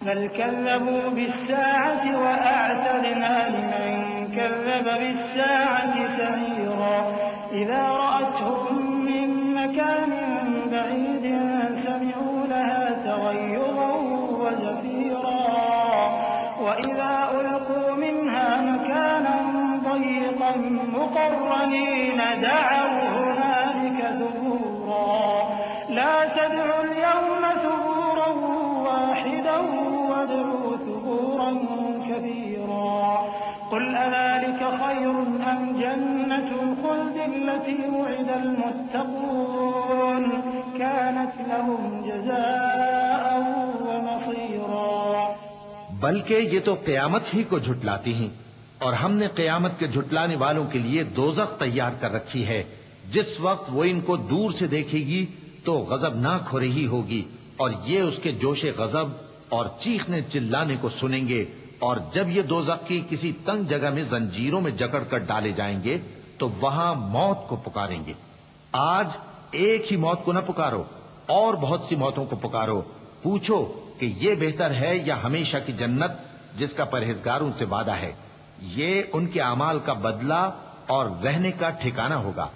بل كذبوا بالساعة وأعتدنا لمن كذب بالساعة سعيرا إذا رأتهم من مكان بعيد سمعوا لها تغيظا وزفيرا وإذا ألقوا منها مكانا ضيقا مقرنين دعوا هنالك ثبورا لا تدعوا اليوم ثبورا واحدا وادعوا ثبورا كثيرا قل أذلك خير أم جنة الخلد التي وعد المتقون كانت كانت لهم جزاء ومصيرا. بلکہ یہ تو قیامت ہی کو جھٹلاتی ہیں، اور ہم نے قیامت کے جھٹلانے والوں کے لیے دوزخ تیار کر رکھی ہے. جس وقت وہ ان کو دور سے دیکھے گی تو غضبناک ہو رہی ہوگی، اور یہ اس کے جوش غضب اور چیخنے چلانے کو سنیں گے. اور جب یہ دوزخ کی کسی تنگ جگہ میں زنجیروں میں جکڑ کر ڈالے جائیں گے تو وہاں موت کو پکاریں گے. آج ایک ہی موت کو نہ پکارو، اور بہت سی موتوں کو پکارو. پوچھو کہ یہ بہتر ہے یا ہمیشہ کی جنت جس کا پرہیزگاروں سے وعدہ ہے. یہ ان کے اعمال کا بدلہ اور رہنے کا ٹھکانہ ہوگا.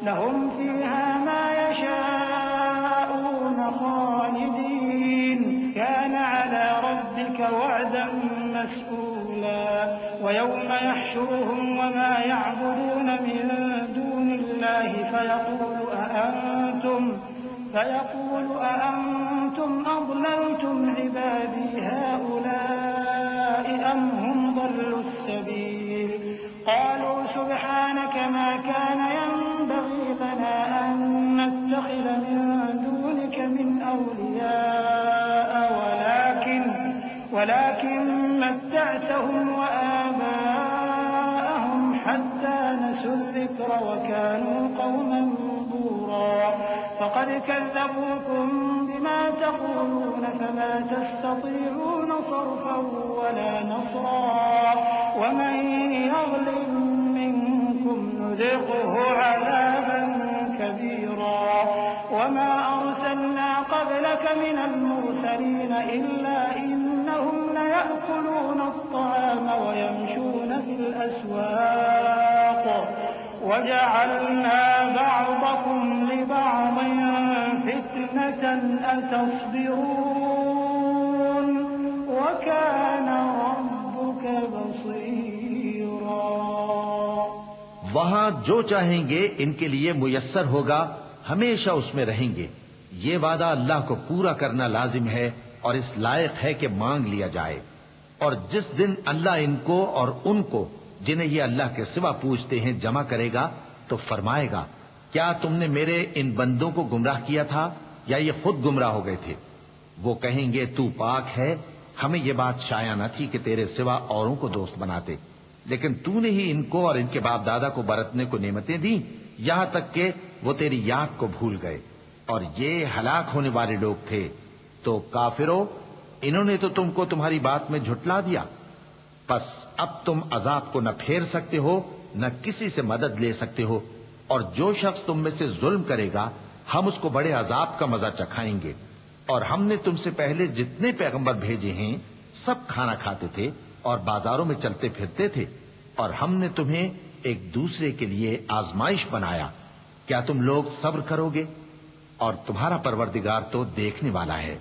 لهم فيها ما يشاءون خالدين كان على ربك وعدا مسئولا. ويوم يحشرهم وما يعبدون من دون الله فيقول أأنتم أضللتم عبادي هؤلاء أم هم ضلوا السبيل. قالوا سبحانك ما كان ينبغي لنا أن نتخذ من دونك من أولياء ولكن متعتهم وآباءهم حتى نسوا الذكر وكانوا قوما بورا. فقد كذبوكم بما تقولون فما تستطيعون صرفا ولا نصرا. ومن يظلم منكم نذقه عذابا كبيرا. وما أرسلنا قبلك من المرسلين إلا إنهم ليأكلون الطعام ويمشون في الأسواق وجعلنا بعضكم لبعض فتنة أتصبرون وكان ربك بصيرا. وہاں جو چاہیں گے ان کے لیے میسر ہوگا، ہمیشہ اس میں رہیں گے. یہ وعدہ اللہ کو پورا کرنا لازم ہے اور اس لائق ہے کہ مانگ لیا جائے. اور جس دن اللہ ان کو اور ان کو جنہیں یہ اللہ کے سوا پوچھتے ہیں جمع کرے گا تو فرمائے گا، کیا تم نے میرے ان بندوں کو گمراہ کیا تھا یا یہ خود گمراہ ہو گئے تھے؟ وہ کہیں گے تو پاک ہے، ہمیں یہ بات شایع نہ تھی کہ تیرے سوا اوروں کو دوست بناتے، لیکن تو نے ہی ان کو اور ان کے باپ دادا کو برتنے کو نعمتیں دی، یہاں تک کہ وہ تیری یاد کو بھول گئے، اور یہ ہلاک ہونے والے لوگ تھے. تو کافرو، انہوں نے تو تم کو تمہاری بات میں جھٹلا دیا. پس اب تم عذاب کو نہ پھیر سکتے ہو نہ کسی سے مدد لے سکتے ہو، اور جو شخص تم میں سے ظلم کرے گا ہم اس کو بڑے عذاب کا مزہ چکھائیں گے. اور ہم نے تم سے پہلے جتنے پیغمبر بھیجے ہیں سب کھانا کھاتے تھے اور بازاروں میں چلتے پھرتے تھے، اور ہم نے تمہیں ایک دوسرے کے لیے آزمائش بنایا. کیا تم لوگ صبر کرو گے؟ اور تمہارا پروردگار تو دیکھنے والا ہے.